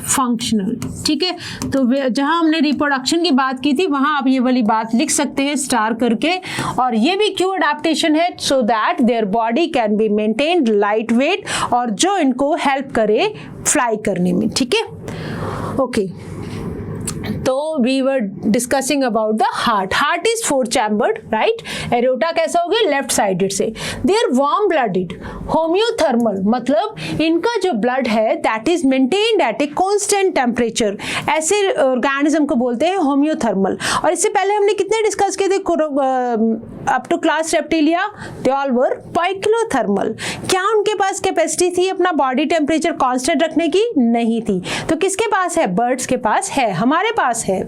फंक्शनल, ठीक है। तो जहां हमने रिप्रोडक्शन की बात की थी वहां आप ये वाली बात लिख सकते हैं स्टार करके, और ये भी क्यों अडेप्टेशन है? So that their body can be maintained light weight, और जो इनको हेल्प करे फ्लाई करने में, ठीक है। ओके, तो we were discussing about the heart is 4 chambered, right. Aorta कैसा हो गया? लेफ्ट साइडेड से। They are warm blooded, homeothermal, मतलब इनका जो ब्लड है that is maintained at a constant temperature, ऐसे ऑर्गेनिज्म को बोलते हैं होम्योथर्मल। और इससे पहले हमने कितने डिस्कस किए थे up to class Reptilia? They all were poikilothermal. क्या उनके पास कैपेसिटी थी अपना बॉडी टेम्परेचर कांस्टेंट रखने की? नहीं थी। तो किसके पास है? बर्ड्स के पास है, हमारे पास है,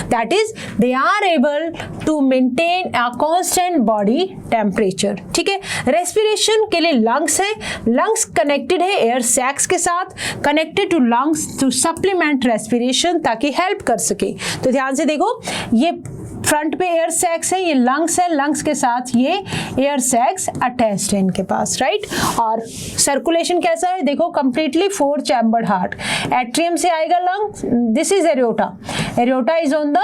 that is they are able to maintain a constant body temperature, ठीक है। रेस्पिरेशन के लिए लंग्स है, लंग्स कनेक्टेड है एयर सैक्स के साथ, connected to lungs to supplement respiration, ताकि हेल्प कर सके। तो ध्यान से देखो, ये फ्रंट पे एयर सैक्स है, ये लंग्स है, लंग्स के साथ ये एयर सैक्स अटैच्ड है इनके पास, राइट। और सर्कुलेशन कैसा है? देखो कंप्लीटली 4 चैम्बर्ड हार्ट, एट्रियम से आएगा lung, this is aorta, aorta is on the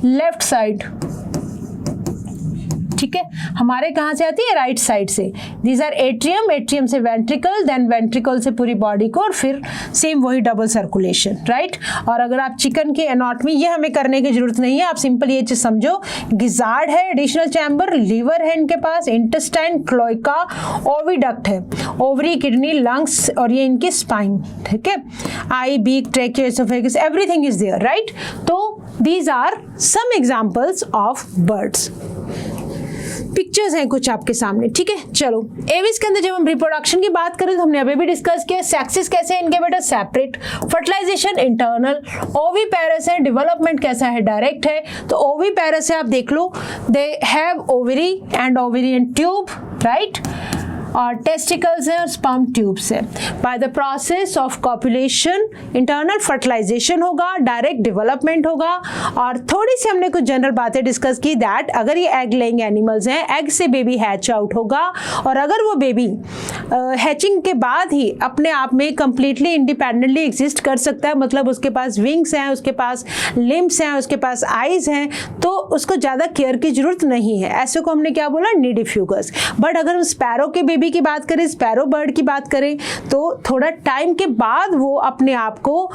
left side, ठीक है, हमारे कहाँ से आती है, राइट साइड से। दीज आर एट्रियम, एट्रियम से वेंट्रिकल, देन वेंट्रिकल से पूरी बॉडी को, और फिर सेम वही डबल सर्कुलेशन, राइट। और अगर आप चिकन की एनाटॉमी, ये हमें करने की जरूरत नहीं है, आप सिंपल ये चीज समझो, गिजार्ड है, एडिशनल चैम्बर, लीवर है इनके पास, इंटेस्टाइन, क्लोइका, ओविडक्ट है, ओवरी, किडनी, लंग्स, और ये इनकी स्पाइन, ठीक है, eye, beak, trachea, oesophagus, everything is there, right. तो these are some examples of birds. Pictures हैं कुछ आपके सामने, ठीक है। चलो, एविस के अंदर जब हम रिप्रोडक्शन की बात करें तो हमने अभी भी डिस्कस किया, सेक्सेस कैसे हैं इनके बेटा, सेपरेट, फर्टिलाइजेशन इंटरनल, ओवीपेरस है, डेवलपमेंट कैसा है, डायरेक्ट है। तो ओवीपेरस है, आप देख लो, they have ovary and ovarian tube, right, और टेस्टिकल्स हैं और स्पर्म ट्यूब्स है। By the process of copulation internal fertilisation होगा, डायरेक्ट डेवलपमेंट होगा, और थोड़ी सी हमने कुछ जनरल बातें डिस्कस की, दैट अगर ये एग लेइंग एनिमल्स हैं, एग से बेबी हैच आउट होगा, और अगर वो बेबी हैचिंग के बाद ही अपने आप में कंप्लीटली इंडिपेंडेंटली एग्जिस्ट कर सकता है, मतलब उसके पास विंग्स हैं, उसके पास लिम्स हैं, उसके पास आईज हैं, तो उसको ज़्यादा केयर की जरूरत नहीं है। ऐसे को हमने क्या बोला, निडिफ्यूगस। बट अगर हम स्पैरो के बेबी की बात करें, स्पैरो बर्ड की बात करें, तो थोड़ा टाइम के बाद वो अपने आप को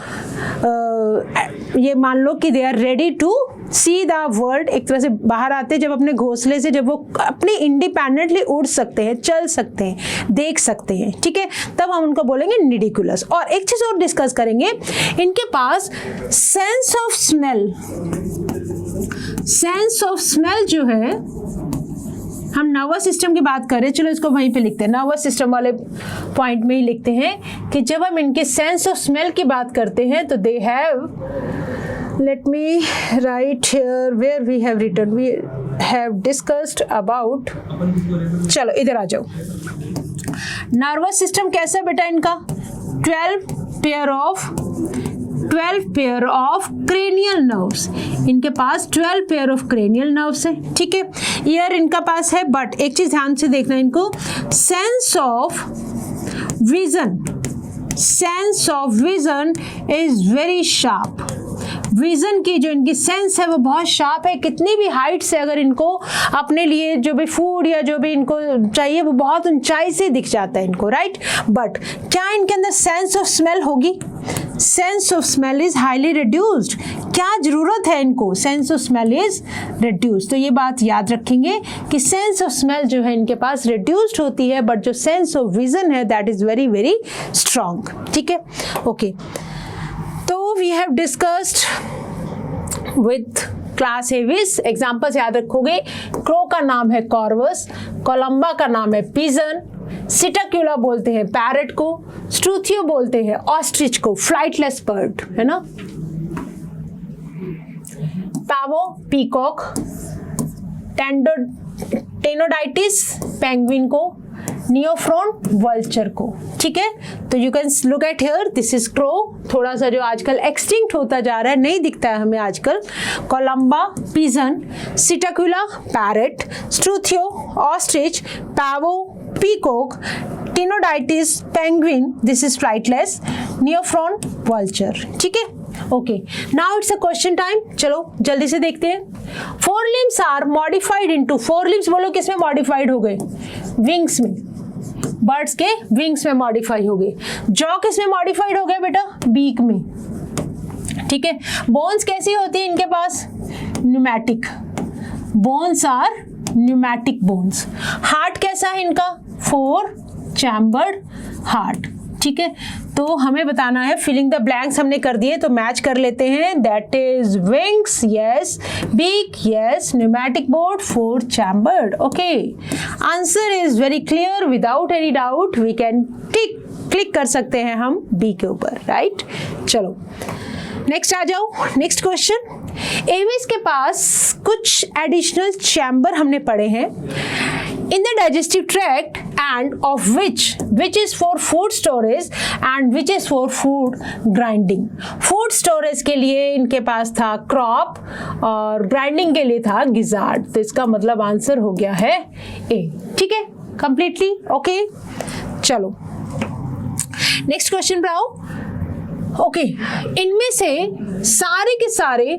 ये मान लो कि they are ready to see the world, एक तरह से बाहर आते हैं जब अपने घोंसले से, जब वो अपने इंडिपेंडेंटली उड़ सकते हैं, चल सकते हैं, देख सकते हैं, ठीक है, तब हम उनको बोलेंगे निडिकुलस। और एक चीज और डिस्कस करेंगे, इनके पास sense of smell, sense of smell जो है, हम नर्वस सिस्टम की बात करें, चलो इसको वहीं पे लिखते हैं, नर्वस सिस्टम वाले पॉइंट में ही लिखते हैं कि जब हम इनके सेंस ऑफ स्मेल की बात करते हैं तो they have, let me write here where we have written, we have discussed about, चलो इधर आ जाओ। नर्वस सिस्टम कैसा बेटा इनका, 12 पेयर ऑफ क्रेनियल नर्व्स, इनके पास 12 पेयर ऑफ क्रेनियल नर्व्स है, ठीक है। ईयर इनका पास है, बट एक चीज ध्यान से देखना इनको, sense of vision, sense of vision is very sharp. Vision की जो इनकी सेंस है वो बहुत शार्प है, कितनी भी हाइट से अगर इनको अपने लिए जो भी फूड या जो भी इनको चाहिए वो बहुत ऊंचाई से दिख जाता है इनको, राइट। बट क्या इनके अंदर सेंस ऑफ स्मेल होगी, sense of smell is highly reduced, क्या जरूरत है इनको, sense of smell is reduced. तो ये बात याद रखेंगे कि सेंस ऑफ स्मेल जो है इनके पास रिड्यूस्ड होती है, बट जो सेंस ऑफ विजन है that is very very strong, ठीक है, ओके। तो we have discussed with class Aves, examples याद रखोगे, क्रो का नाम है कॉर्वस, कोलंबा का नाम है पिजन, सिटाक्यूला बोलते हैं पैरट को, स्ट्रूथियो बोलते हैं ऑस्ट्रिच को, फ्लाइटलेस बर्ड है ना, पावो पीकॉक, टेनोडाइटिस पेंगुइन को, नियोफ्रॉन वल्चर को, ठीक है। तो you can look at here, this is crow, थोड़ा सा जो आजकल एक्सटिंक्ट होता जा रहा है, नहीं दिखता है हमें आजकल, Columba pigeon, Psittacula parrot, Struthio ostrich, Pavo peacock, Aptenodytes penguin, this is flightless, Neophron vulture, ठीक है, okay. Now it's a question time, चलो जल्दी से देखते हैं। 4 limbs are modified into, 4 limbs बोलो किसमें मॉडिफाइड हो गए, विंग्स में, बर्ड्स के विंग्स में मॉडिफाई हो गए। जॉ किसमें मॉडिफाइड हो गया बेटा, बीक में, ठीक है। बोन्स कैसी होती है इनके पास, pneumatic, bones are pneumatic bones. Heart कैसा है इनका, 4 चैम्बर्ड हार्ट, ठीक है। तो हमें बताना है, फिलिंग द ब्लैंक्स हमने कर दिए, तो मैच कर लेते हैं, that is wings yes, beak yes, pneumatic board 4 chambered, okay. Answer is very clear, without any doubt we can tick, click कर सकते हैं हम बी के ऊपर, राइट। चलो नेक्स्ट आ जाओ, नेक्स्ट क्वेश्चन। एविस के पास कुछ एडिशनल चैम्बर हमने पढ़े हैं in the digestive tract, and of which is for food storage and which is for food grinding. food storage के लिए इनके पास था क्रॉप और ग्राइंडिंग के लिए था गिजार्ड, तो इसका मतलब आंसर हो गया है ए, ठीक है, कंप्लीटली ओके। चलो नेक्स्ट क्वेश्चन बढ़ाओ। ओके, इनमें से सारे के सारे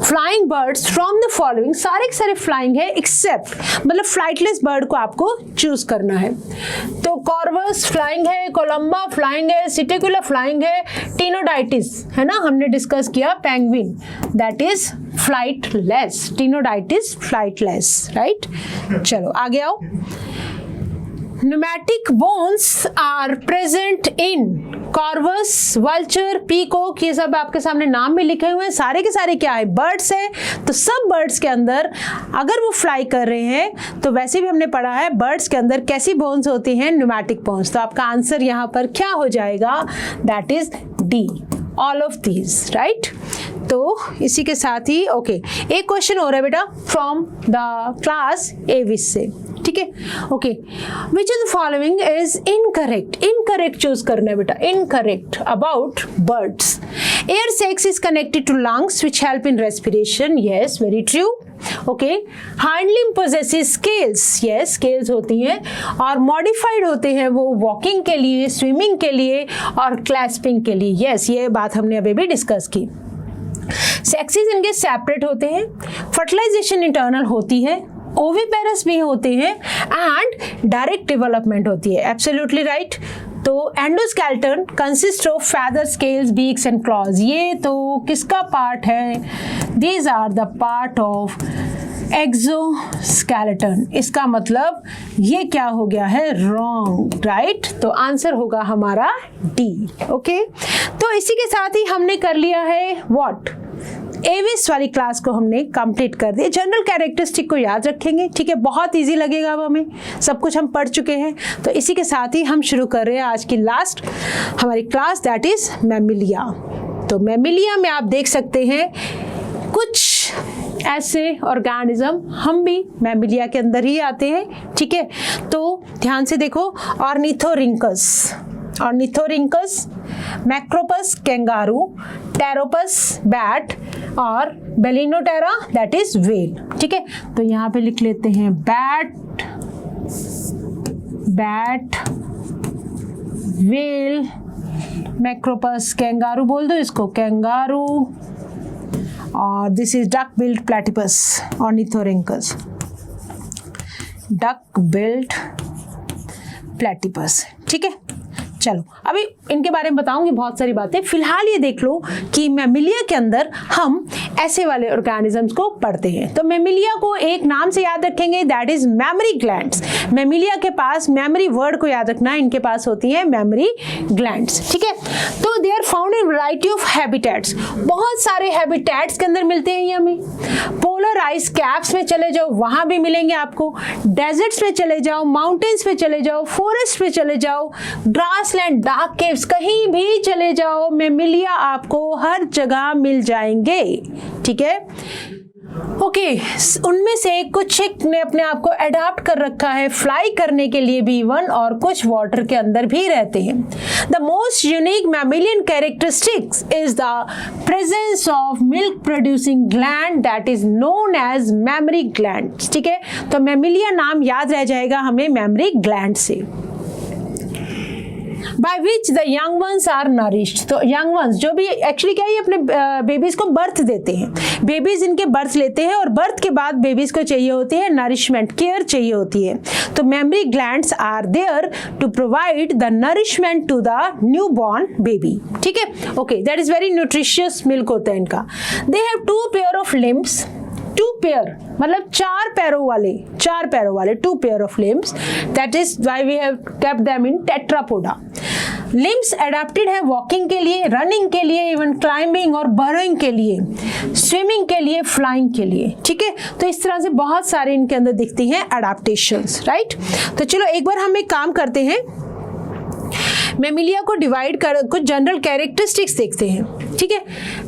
flying birds from the following, सारे के सारे फ्लाइंग है एक्सेप्ट, मतलब फ्लाइटलेस बर्ड को आपको चूज करना है। तो कॉर्वस फ्लाइंग है, कोलंबा फ्लाइंग है, सिटिकुला फ्लाइंग है, टिनोडाइटिस है ना, हमने डिस्कस किया, penguin that is flightless, Aptenodytes flightless, right. चलो आगे आओ। Pneumatic bones are present in Corvus, vulture, peacock, ये सब आपके सामने नाम में लिखे हुए हैं, सारे के सारे क्या है, बर्ड्स है। तो सब बर्ड्स के अंदर अगर वो फ्लाई कर रहे हैं तो वैसे भी हमने पढ़ा है बर्ड्स के अंदर कैसी बोन्स होती हैं, न्यूमैटिक बोन्स। तो आपका आंसर यहाँ पर क्या हो जाएगा, that is D, all of these, right. तो इसी के साथ ही ओके, एक क्वेश्चन हो रहा है बेटा फ्रॉम द क्लास एविस से, ठीक है। Okay, which of the following is incorrect, incorrect choose करना है बेटा, incorrect about birds. Air sacs is connected to lungs which help in respiration, yes very true. Okay, hind limb possesses scales, yes scales होती हैं, और modified होते हैं वो walking के लिए, स्विमिंग के लिए और क्लैस्पिंग के लिए, यस ये बात हमने अभी भी डिस्कस की। सेक्सेस इनके सेपरेट होते हैं, फर्टिलाइजेशन इंटरनल होती है, ओविपेरस भी होते हैं एंड डायरेक्ट डेवलपमेंट होती है, एब्सोल्युटली राइट। तो endoskeleton consist of feather, scales, beaks and claws, ये तो किसका पार्ट है, these are the part of exoskeleton. इसका मतलब ये क्या हो गया है, रॉन्ग, राइट। तो आंसर होगा हमारा डी, ओके। तो इसी के साथ ही हमने कर लिया है व्हाट, एविस वाली क्लास को हमने कंप्लीट कर दिया। जनरल कैरेक्टरिस्टिक को याद रखेंगे, ठीक है, बहुत इजी लगेगा अब हमें, सब कुछ हम पढ़ चुके हैं। तो इसी के साथ ही हम शुरू कर रहे हैं आज की लास्ट हमारी क्लास, दैट इज मैमिलिया। तो मैमिलिया में आप देख सकते हैं कुछ ऐसे ऑर्गेनिज्म, हम भी मैमिलिया के अंदर ही आते हैं, ठीक है। तो ध्यान से देखो, ornithorhynchus, ornithorhynchus, Macropus kangaroo, Pteropus bat और बेलिनोटेरा दैट इज व्हेल, ठीक है। तो यहाँ पे लिख लेते हैं bat, bat, whale, Macropus, kangaroo बोल दो इसको, कैंगारू, और this is duck billed platypus, ornithorhynchus, duck billed platypus, ठीक है। चलो अभी इनके बारे में बताऊंगी बहुत सारी बातें, फिलहाल ये देख लो कि मैमिलिया के अंदर हम ऐसे वाले ऑर्गेनिजम्स को पढ़ते हैं। तो मैमिलिया को एक नाम से याद रखेंगे, that is memory glands. Mammalia के पास, मैमरी वर्ड को याद रखना, इनके पास होती है मैमरी ग्लैंड्स, ठीक है। तो they are found in variety of habitats, बहुत सारे हैबिटेट्स के अंदर मिलते हैं ये हमें। पोलर आइस कैप्स में चले जाओ वहां भी मिलेंगे आपको, डेजर्ट्स में चले जाओ, माउंटेन्स में चले जाओ, फॉरेस्ट में चले जाओ, ग्रासलैंड, डार्क केव्स, कहीं भी चले जाओ मैमिलिया आपको हर जगह मिल जाएंगे, ठीक है। ओके, उनमें से कुछ एक ने अपने आप को अडॉप्ट कर रखा है फ्लाई करने के लिए भी इवन, और कुछ वाटर के अंदर भी रहते हैं। The most unique mammalian characteristics is the presence of milk producing gland that is known as mammary gland, ठीक है। तो मैमिलिया नाम याद रह जाएगा हमें मैमरी ग्लैंड से। by which the young ones are nourished, तो young ones जो भी एक्चुअली क्या है, अपने बेबीज को बर्थ देते हैं, बेबीज इनके बर्थ लेते हैं और बर्थ के बाद बेबीज को चाहिए होती है नरिशमेंट, केयर चाहिए होती है। तो mammary glands are there to provide the nourishment to the newborn baby, ठीक है। Okay, that is very nutritious milk होता है इनका। They have 2 pair of limbs, 2 pair मतलब 4 पैरों वाले, 4 पैरों वाले 2 pair of limbs, that is why we have kept them in Tetrapoda. Limbs adapted है वॉकिंग के लिए, रनिंग के लिए, इवन क्लाइंबिंग और बर्रोइंग के लिए, स्विमिंग के लिए, फ्लाइंग के लिए, ठीक है। तो इस तरह से बहुत सारे इनके अंदर दिखती हैं एडेप्टेशंस, राइट। तो चलो एक बार हम एक काम करते हैं, मैमिलिया को डिवाइड कर कुछ जनरल कैरेक्टरिस्टिक्स देखते हैं, ठीक है।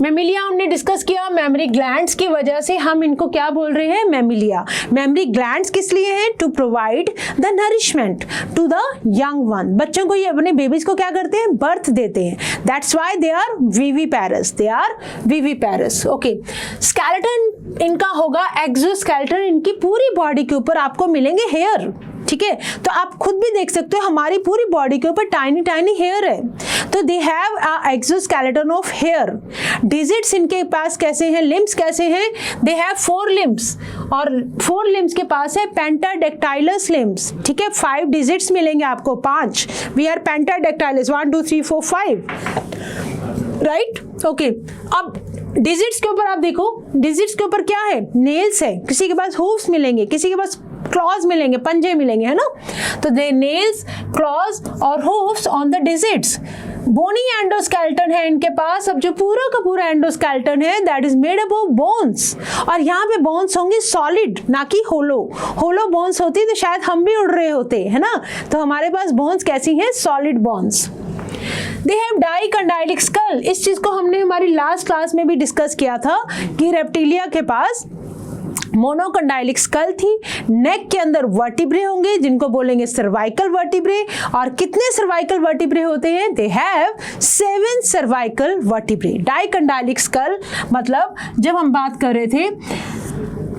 मैमिलिया हमने डिस्कस किया, मेमोरी ग्लैंड्स की वजह से हम इनको क्या बोल रहे हैं, मैमिलिया। मेमोरी ग्लैंड्स किस लिए हैं, to provide the nourishment to the young one. बच्चों को ये अपने बेबीज को क्या करते हैं, बर्थ देते हैं, that's why they are viviparous, they are viviparous. Okay, skeleton इनका होगा एक्सोस्केलेटन, इनकी पूरी बॉडी के ऊपर आपको मिलेंगे हेयर, ठीक है। तो आप खुद भी देख सकते हो हमारी पूरी बॉडी के ऊपर टाइनी टाइनी हेयर है, तो they have a exoskeleton of hair. Digits इनके पास कैसे हैं, लिम्स कैसे हैं, दे हैव 4 लिम्स, और 4 लिम्स के पास है पेंटाडेक्टाइलस लिम्स, ठीक है। 5 डिजिट्स मिलेंगे आपको, 5, वी आर पेंटाडेक्टाइलस, 1 2 3 4 5, राइट। ओके, अब डिजिट्स के ऊपर आप देखो, डिजिट्स के ऊपर क्या है, नेल्स है, किसी के पास हूफ्स मिलेंगे, किसी के पास क्लॉज मिलेंगे, पंजे मिलेंगे, है ना। तो दे नेल्स, क्लॉज और hoofs on the digits. Bony endoskeleton है इनके पास। अब जो पूरा का पूरा एंडोस्केलेटन है that is made up of bones, और यहाँ पे बोन्स होंगे सॉलिड, ना कि होलो। होलो बोन्स होती तो शायद हम भी उड़ रहे होते, है ना। तो हमारे पास बोन्स कैसी हैं, solid bones. They have dicondylic skull. इस चीज को हमने हमारी लास्ट क्लास में भी डिस्कस किया था कि रेप्टिलिया के पास मोनोकंडाइलिक स्कल थी। नेक के अंदर वर्टिब्रे होंगे जिनको बोलेंगे सर्वाइकल वर्टिब्रे, और कितने सर्वाइकल वर्टिब्रे होते हैं, they have 7 cervical vertebrae. Dicondylic skull मतलब जब हम बात कर रहे थे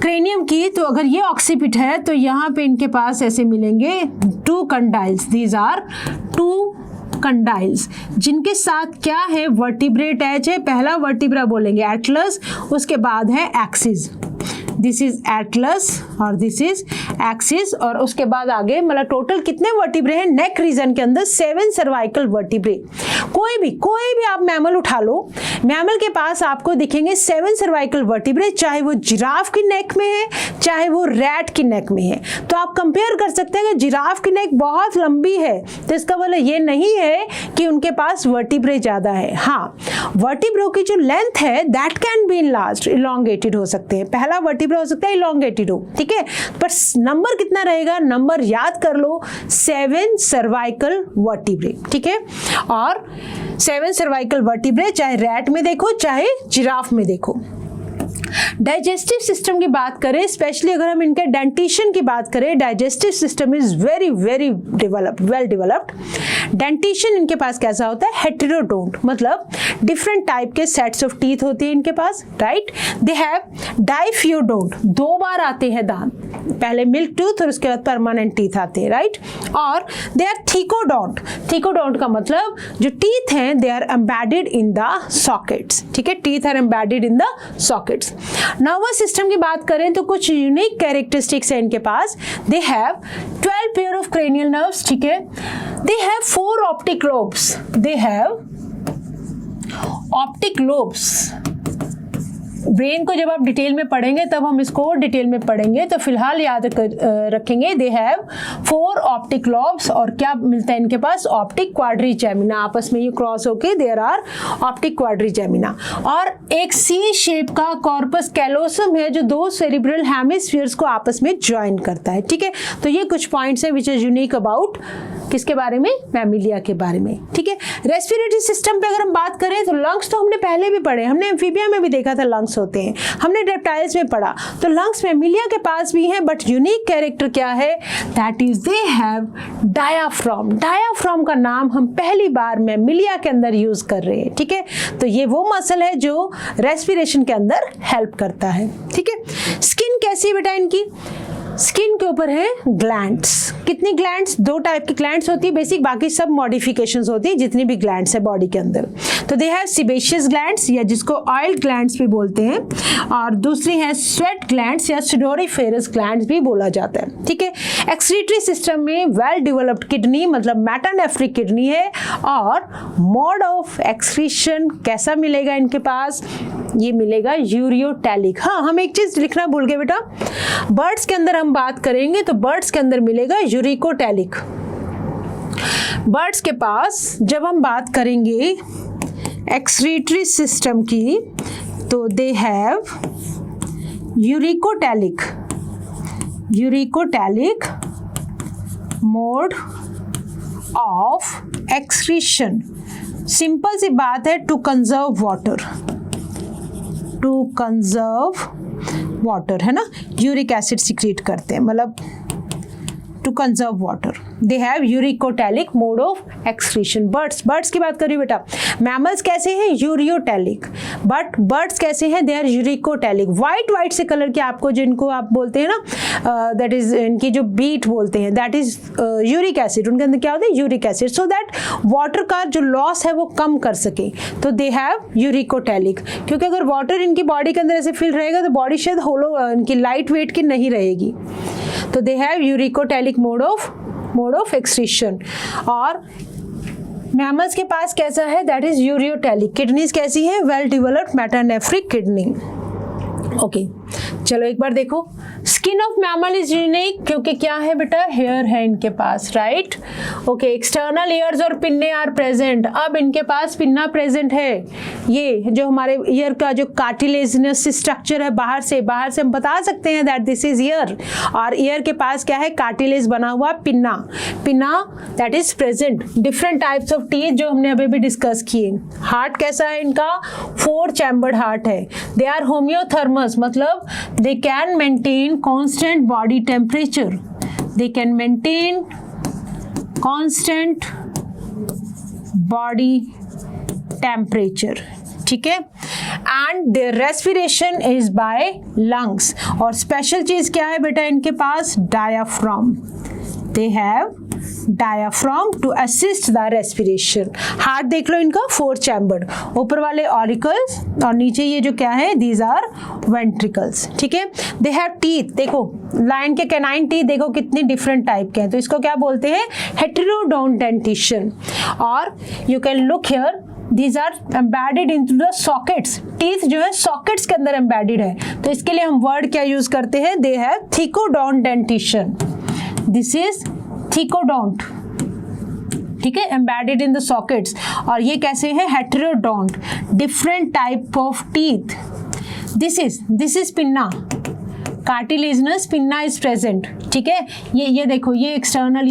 क्रेनियम की, तो अगर ये ऑक्सीपिट है तो यहाँ पे इनके पास ऐसे मिलेंगे 2 कंडाइल्स, दीज आर 2 कंडाइल्स, जिनके साथ क्या है, वर्टिब्रे अटैच है। पहला वर्टिब्रा बोलेंगे एटलस, उसके बाद है एक्सिस, दिस इज एटलस और दिस इज एक्सिस, और उसके बाद आगे मतलब टोटल कितने वर्टिब्रे हैं नेक रीजन के अंदर, 7 सर्वाइकल वर्टिब्रे। कोई भी आप मैमल उठा लो, मैमल के पास आपको दिखेंगे 7 सर्वाइकल वर्टिब्रे, चाहे वो जिराफ की नेक में है, चाहे वो रैट की नेक में है। तो आप कंपेयर कर सकते हैं कि जिराफ की नेक बहुत लंबी है, तो इसका मतलब ये नहीं है कि उनके पास वर्टिब्रे ज्यादा है। हाँ, वर्टिब्रो की जो लेंथ है that can be enlarged, elongated हो सकते हैं। पहला वर्टिब्रा हो सकता है इलोंगेटेड हो, ठीक है, पर नंबर कितना रहेगा, नंबर याद कर लो, 7 सर्वाइकल वर्टिब्रे, ठीक है। और 7 सर्वाइकल वर्टिब्रे चाहे रैट में देखो चाहे जिराफ में देखो। डाइजेस्टिव सिस्टम की बात करें, स्पेशली अगर हम इनके डेंटिशन की बात करें, digestive system is very very developed, well developed. Dentition इनके पास कैसा होता है, हेटेरोडोंट, मतलब डिफरेंट टाइप के सेट्स ऑफ टीथ होती है इनके पास, राइट। दे हैव डाइफ्यूडोंट, 2 बार आते हैं दांत, पहले मिल्क टूथ और उसके बाद परमानेंट टीथ आते हैं, राइट। और दे आर थिकोडोंट, थिकोडोंट का मतलब जो टीथ हैं they are embedded in the sockets, ठीक है, teeth are embedded in the sockets. Nervous system की बात करें तो कुछ यूनिक कैरेक्टरिस्टिक्स है इनके पास। They have 12 pair of cranial nerves, ठीक है। They have 4 optic lobes, they have optic lobes. Brain को जब आप डिटेल में पढ़ेंगे तब हम इसको डिटेल में पढ़ेंगे, तो फिलहाल याद रखेंगे दे हैव 4 ऑप्टिक लॉब्स, और क्या मिलता है इनके पास, ऑप्टिक क्वाड्रिजेमिना, आपस में ये क्रॉस होके देयर आर ऑप्टिक क्वाड्रिजेमिना। और एक सी शेप का कॉर्पस कैलोसम है जो 2 सेरिब्रल हेमिस्फीयर्स को आपस में ज्वाइन करता है, ठीक है। तो ये कुछ पॉइंट्स है विच इज यूनिक अबाउट किसके बारे में, मैमिलिया के बारे में, ठीक है। रेस्पिरेटरी सिस्टम पे अगर हम बात करें तो लंग्स तो हमने पहले भी पढ़े, हमने एम्फीबिया में भी देखा था लंग्स होते हैं, हमने रेप्टाइल्स में पढ़ा, तो लंग्स मैमिलिया के पास भी हैं, बट यूनिक कैरेक्टर क्या है, that is they have diaphragm. Diaphragm का नाम हम पहली बार मैमिलिया के अंदर यूज कर रहे हैं, ठीक है। तो ये वो मसल है जो रेस्पिरेशन के अंदर हेल्प करता है, ठीक है। स्किन कैसी है बेटा इनकी, स्किन के ऊपर है ग्लैंड्स। कितनी ग्लैंड्स, 2 टाइप की ग्लैंड्स होती है बेसिक, बाकी सब मॉडिफिकेशंस होती है जितनी भी ग्लैंड्स है बॉडी के अंदर। तो दे हैव सिबेशियस ग्लैंड्स, या जिसको ऑयल ग्लैंड्स भी बोलते हैं, और दूसरी है स्वेट ग्लैंड्स या सुडोरिफेरस ग्लैंड्स भी बोला जाता है, ठीक है। एक्सक्रीटरी सिस्टम में वेल डेवलप्ड किडनी मतलब मेटानेफ्रिक किडनी है, और मोड ऑफ एक्सक्रीशन कैसा मिलेगा इनके पास, ये मिलेगा यूरियोटैलिक। हाँ, हम एक चीज लिखना भूल गए बेटा, बर्ड्स के अंदर हम बात करेंगे तो बर्ड्स के अंदर मिलेगा यूरिकोटैलिक। बर्ड्स के पास जब हम बात करेंगे एक्सक्रीटरी सिस्टम की तो they have uricotelic, uricotelic mode of excretion, simple सी बात है, to conserve water, to conserve water, है ना, यूरिक एसिड सिक्रीट करते हैं, मतलब to conserve water. They have uricotelic mode of excretion. Birds की बात करिए बेटा, मैमल्स कैसे हैं, यूरियोटैलिक, बट बर्ड्स कैसे हैं, दे आर यूरिकोटैलिक। वाइट से कलर के आपको जिनको आप बोलते हैं ना, दैट इज इनकी जो बीट बोलते हैं, दैट इज यूरिक एसिड, उनके अंदर क्या होता है, uric acid, so that water का जो लॉस है वो कम कर सके, तो दे हैव यूरिकोटैलिक। क्योंकि अगर वाटर इनकी बॉडी के अंदर ऐसे फिल रहेगा तो बॉडी शायद होलो, इनकी लाइट वेट की नहीं रहेगी, तो they have uricotelic mode of excretion. और मैमल्स के पास कैसा है, दैट इज यूरियोटैलिक। किडनीज कैसी है, well developed metanephric kidney. Okay, चलो एक बार देखो, skin of mammal is unique, क्योंकि क्या है बेटा, हेयर है इनके पास, राइट। ओके, एक्सटर्नल ईयर्स और पिन्ने आर प्रेजेंट। अब इनके पास पिन्ना प्रेजेंट है, ये जो हमारे ईयर का जो कार्टिलेजिनस स्ट्रक्चर है, बाहर से हम बता सकते हैं दैट दिस इज ईयर, और ईयर के पास क्या है, कार्टिलेज बना हुआ pinna that is present. Different types of teeth जो हमने अभी भी डिस्कस किए। हार्ट कैसा है इनका, 4 चैम्बर्ड हार्ट है। दे आर होम्योथर्मस, मतलब they can maintain constant body temperature, they can maintain constant body temperature, ठीक है, and their respiration is by lungs। और स्पेशल चीज क्या है बेटा इनके पास, diaphragm, they have diaphragm to assist the respiration। Heart देख लो इनका 4 चैम्बर्ड, ऊपर वाले ऑरिकल्स और नीचे ये जो क्या है, these are ventricles, ठीक है। they have teeth, देखो लायन के कैनाइन टीथ देखो कितनी डिफरेंट टाइप के हैं, तो इसको क्या बोलते हैं, हेटेरोडोंट डेंटिशन। और you can look here, these are embedded into the sockets। Teeth जो है सॉकेट्स के अंदर embedded है, तो इसके लिए हम वर्ड क्या यूज करते हैं, they have thecodont dentition। this is thecodont, ठीक है, एम्बेडेड इन द सॉकेट्स। और ये कैसे है, heterodont, different type of teeth. This is pinna, cartilaginous pinna is present, ठीक है। ये देखो, ये एक्सटर्नल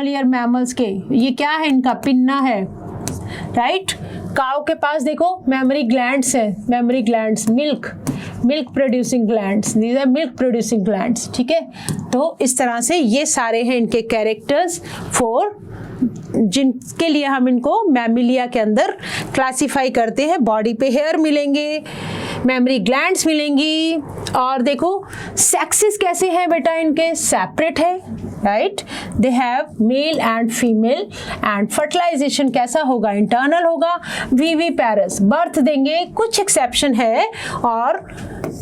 ईयर मैमल्स के, ये क्या है इनका, पिन्ना है, राइट। काऊ के पास देखो मेमोरी ग्लैंड्स है, mammary glands, milk producing glands, these are milk producing glands, ठीक है। तो इस तरह से ये सारे हैं इनके कैरेक्टर्स 4, जिनके लिए हम इनको मैमिलिया के अंदर क्लासिफाई करते हैं। बॉडी पे हेयर मिलेंगे, मेमोरी ग्लैंड्स मिलेंगी, और देखो सेक्सेस कैसे हैं बेटा इनके, सेपरेट है, right. They have male and female, and fertilization कैसा होगा, इंटरनल होगा, विविपेरस, बर्थ देंगे। कुछ एक्सेप्शन है, और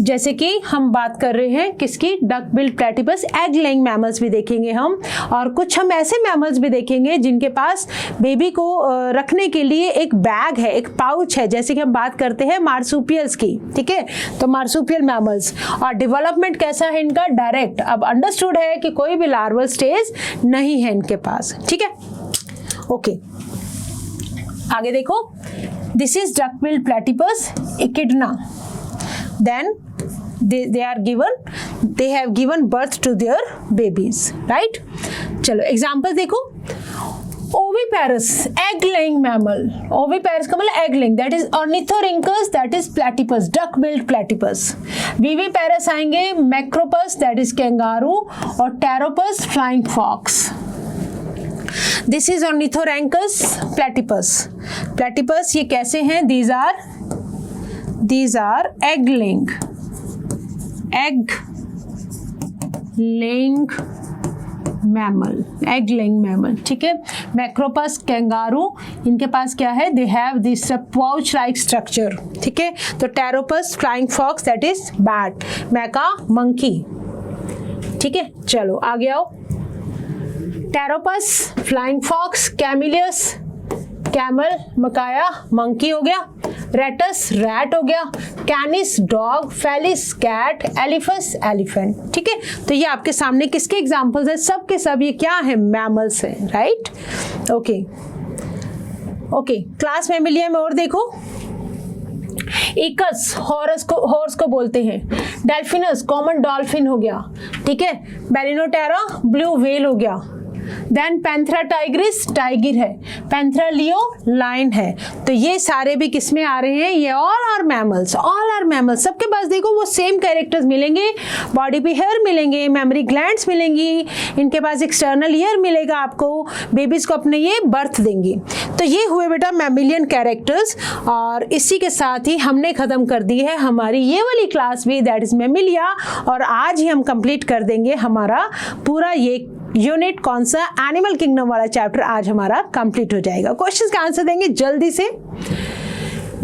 जैसे कि हम बात कर रहे हैं किसकी, duck billed platypus, egg laying mammals भी देखेंगे हम, और कुछ हम ऐसे मैमल्स भी देखेंगे जिनके पास बेबी को रखने के लिए एक बैग है, एक पाउच है, जैसे कि हम बात करते हैं मार्सुपियल्स की, ठीक है, तो मार्सुपियल मैमल्स। और डेवलपमेंट कैसा है इनका, डायरेक्ट। अब अंडरस्टूड है कि कोई भी लार्वल स्टेज नहीं है इनके पास, ठीक है। ओके, आगे देखो, this is duck billed platypus echidna. Then they have given birth to their babies, right? चलो एग्जाम्पल देखो, oviparous, egg laying mammal, oviparous का मतलब egg laying, that is Ornithorhynchus, that is platypus, duck billed platypus. Viviparous आएंगे Macropus, that is kangaroo, और Pteropus flying fox. This is Ornithorhynchus platypus, ये कैसे हैं, these are egg laying mammal, ठीक है। Macropus, kangaroo, इनके पास क्या है, they have this pouch like structure, ठीक है। तो Pteropus, flying fox, that is bat, Macaca monkey, ठीक है। चलो आगे आओ, Pteropus, flying fox, Camelus, camel, Macaca, monkey हो गया, रेटस, रैट हो गया, Canis, dog, Felis, cat, Elephas, elephant, ठीक है। तो ये आपके सामने किसके एग्जांपल्स है, सब के सब ये क्या है, मैमल्स हैं, राइट। ओके, क्लास मैमिलिया में और देखो, इकस, हॉर्स को बोलते हैं, डेल्फिनस, कॉमन डॉल्फिन हो गया, ठीक है। बेलिनोटेरा, ब्लू व्हेल हो गया, देन पैंथेरा टाइग्रिस टाइगर है, पैंथेरा लियो लायन है। तो ये सारे भी किस में आ रहे हैं, ये all are mammals, all are mammals. सबके पास देखो वो सेम कैरेक्टर्स मिलेंगे, बॉडी पे हेयर मिलेंगे, मेमोरी ग्लैंड्स मिलेंगी, इनके पास एक्सटर्नल ईयर मिलेगा आपको, बेबीज को अपने ये बर्थ देंगे। तो ये हुए बेटा मैमिलियन कैरेक्टर्स, और इसी के साथ ही हमने खत्म कर दी है हमारी ये वाली क्लास भी, दैट इज मैमिलिया। और आज ही हम कंप्लीट कर देंगे हमारा पूरा ये यूनिट, कौन सा, एनिमल किंगडम वाला चैप्टर आज हमारा कंप्लीट हो जाएगा। क्वेश्चंस का आंसर देंगे जल्दी से।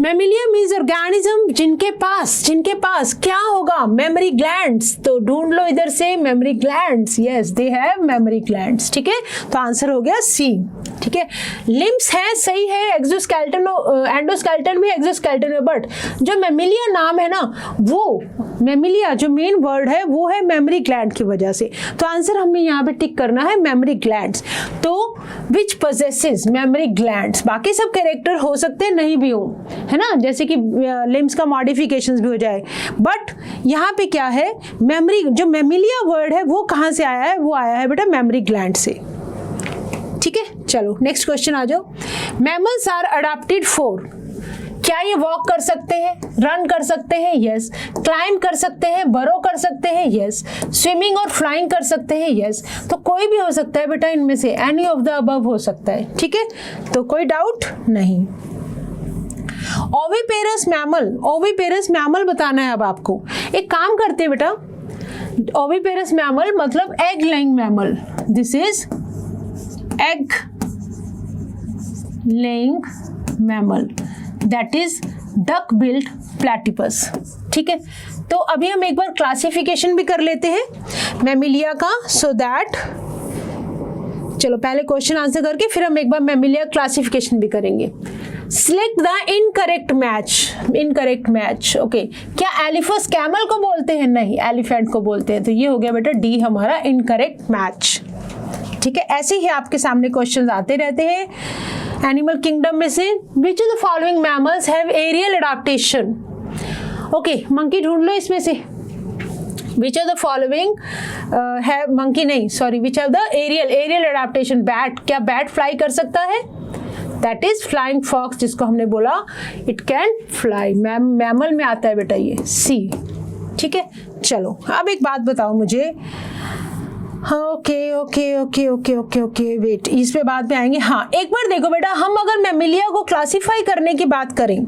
मैमिलिया मीन्स ऑर्गेनिज्म जिनके पास क्या होगा, मेमोरी ग्लैंड्स। तो ढूंढ लो इधर से, mammary glands, yes they have mammary glands, ठीक है। तो आंसर हो गया सी, ठीक है। लिम्स है, सही है, एक्सोस्केलेटन, एंडोस्केलेटन भी एक्सोस्केलेटन है, बट जो मैमिलिया नाम है ना, वो मैमिलिया जो मेन वर्ड है वो है मेमोरी ग्लैंड की वजह से। तो आंसर हमें यहाँ पे टिक करना है मेमोरी ग्लैंड्स। तो विच पोजेसेस मेमोरी ग्लैंड्स, बाकी सब कैरेक्टर हो सकते हैं नहीं भी हो, है ना, जैसे कि लिम्स का मॉडिफिकेशंस भी हो जाए, बट यहाँ पे क्या है, मेमोरी, जो मैमिलिया वर्ड है वो कहाँ से आया है, वो आया है बेटा मेमोरी ग्लैंड से, ठीक है। चलो नेक्स्ट क्वेश्चन आ जाओ। मैमल्स आर अडैप्टेड फॉर, क्या ये वॉक कर सकते हैं, रन कर सकते हैं, यस, क्लाइंब कर सकते हैं, बरो कर सकते हैं, यस, स्विमिंग और फ्लाइंग कर सकते हैं, यस। तो कोई भी हो सकता है बेटा इनमें से, एनी ऑफ द अबव हो सकता है, ठीक है, तो कोई डाउट नहीं। ओविपेरस मैमल, ओविपेरस मैमल बताना है अब आपको। एक काम करते हैं बेटा, ओविपेरस मैमल मतलब egg laying mammal, this is egg laying mammal, that is duck billed platypus, ठीक है। तो अभी हम एक बार क्लासिफिकेशन भी कर लेते हैं मैमिलिया का, सो दैट, चलो पहले क्वेश्चन आंसर करके फिर हम एक बार मैमिलिया क्लासिफिकेशन भी करेंगे। Select the incorrect match, okay. क्या एलिफस कैमल को बोलते हैं, नहीं, एलिफेंट को बोलते हैं। तो ये हो गया बेटा डी हमारा इनकरेक्ट मैच, ठीक है। ऐसे ही आपके सामने क्वेश्चंस आते रहते हैं एनिमल किंगडम में से। Which of the following mammals have aerial adaptation, okay, monkey ढूंढ लो इसमें से। Which of the following have, monkey नहीं, sorry, which of the aerial adaptation, bat, क्या बैट फ्लाई कर सकता है, दैट इज फ्लाइंग फॉक्स, जिसको हमने बोला इट कैन फ्लाई, मैमल में आता है बेटा ये, सी, ठीक है। चलो अब एक बात बताओ मुझे, ओके, वेट, इस पे बाद में आएंगे। हाँ, एक बार देखो बेटा, हम अगर मैमिलिया को क्लासिफाई करने की बात करें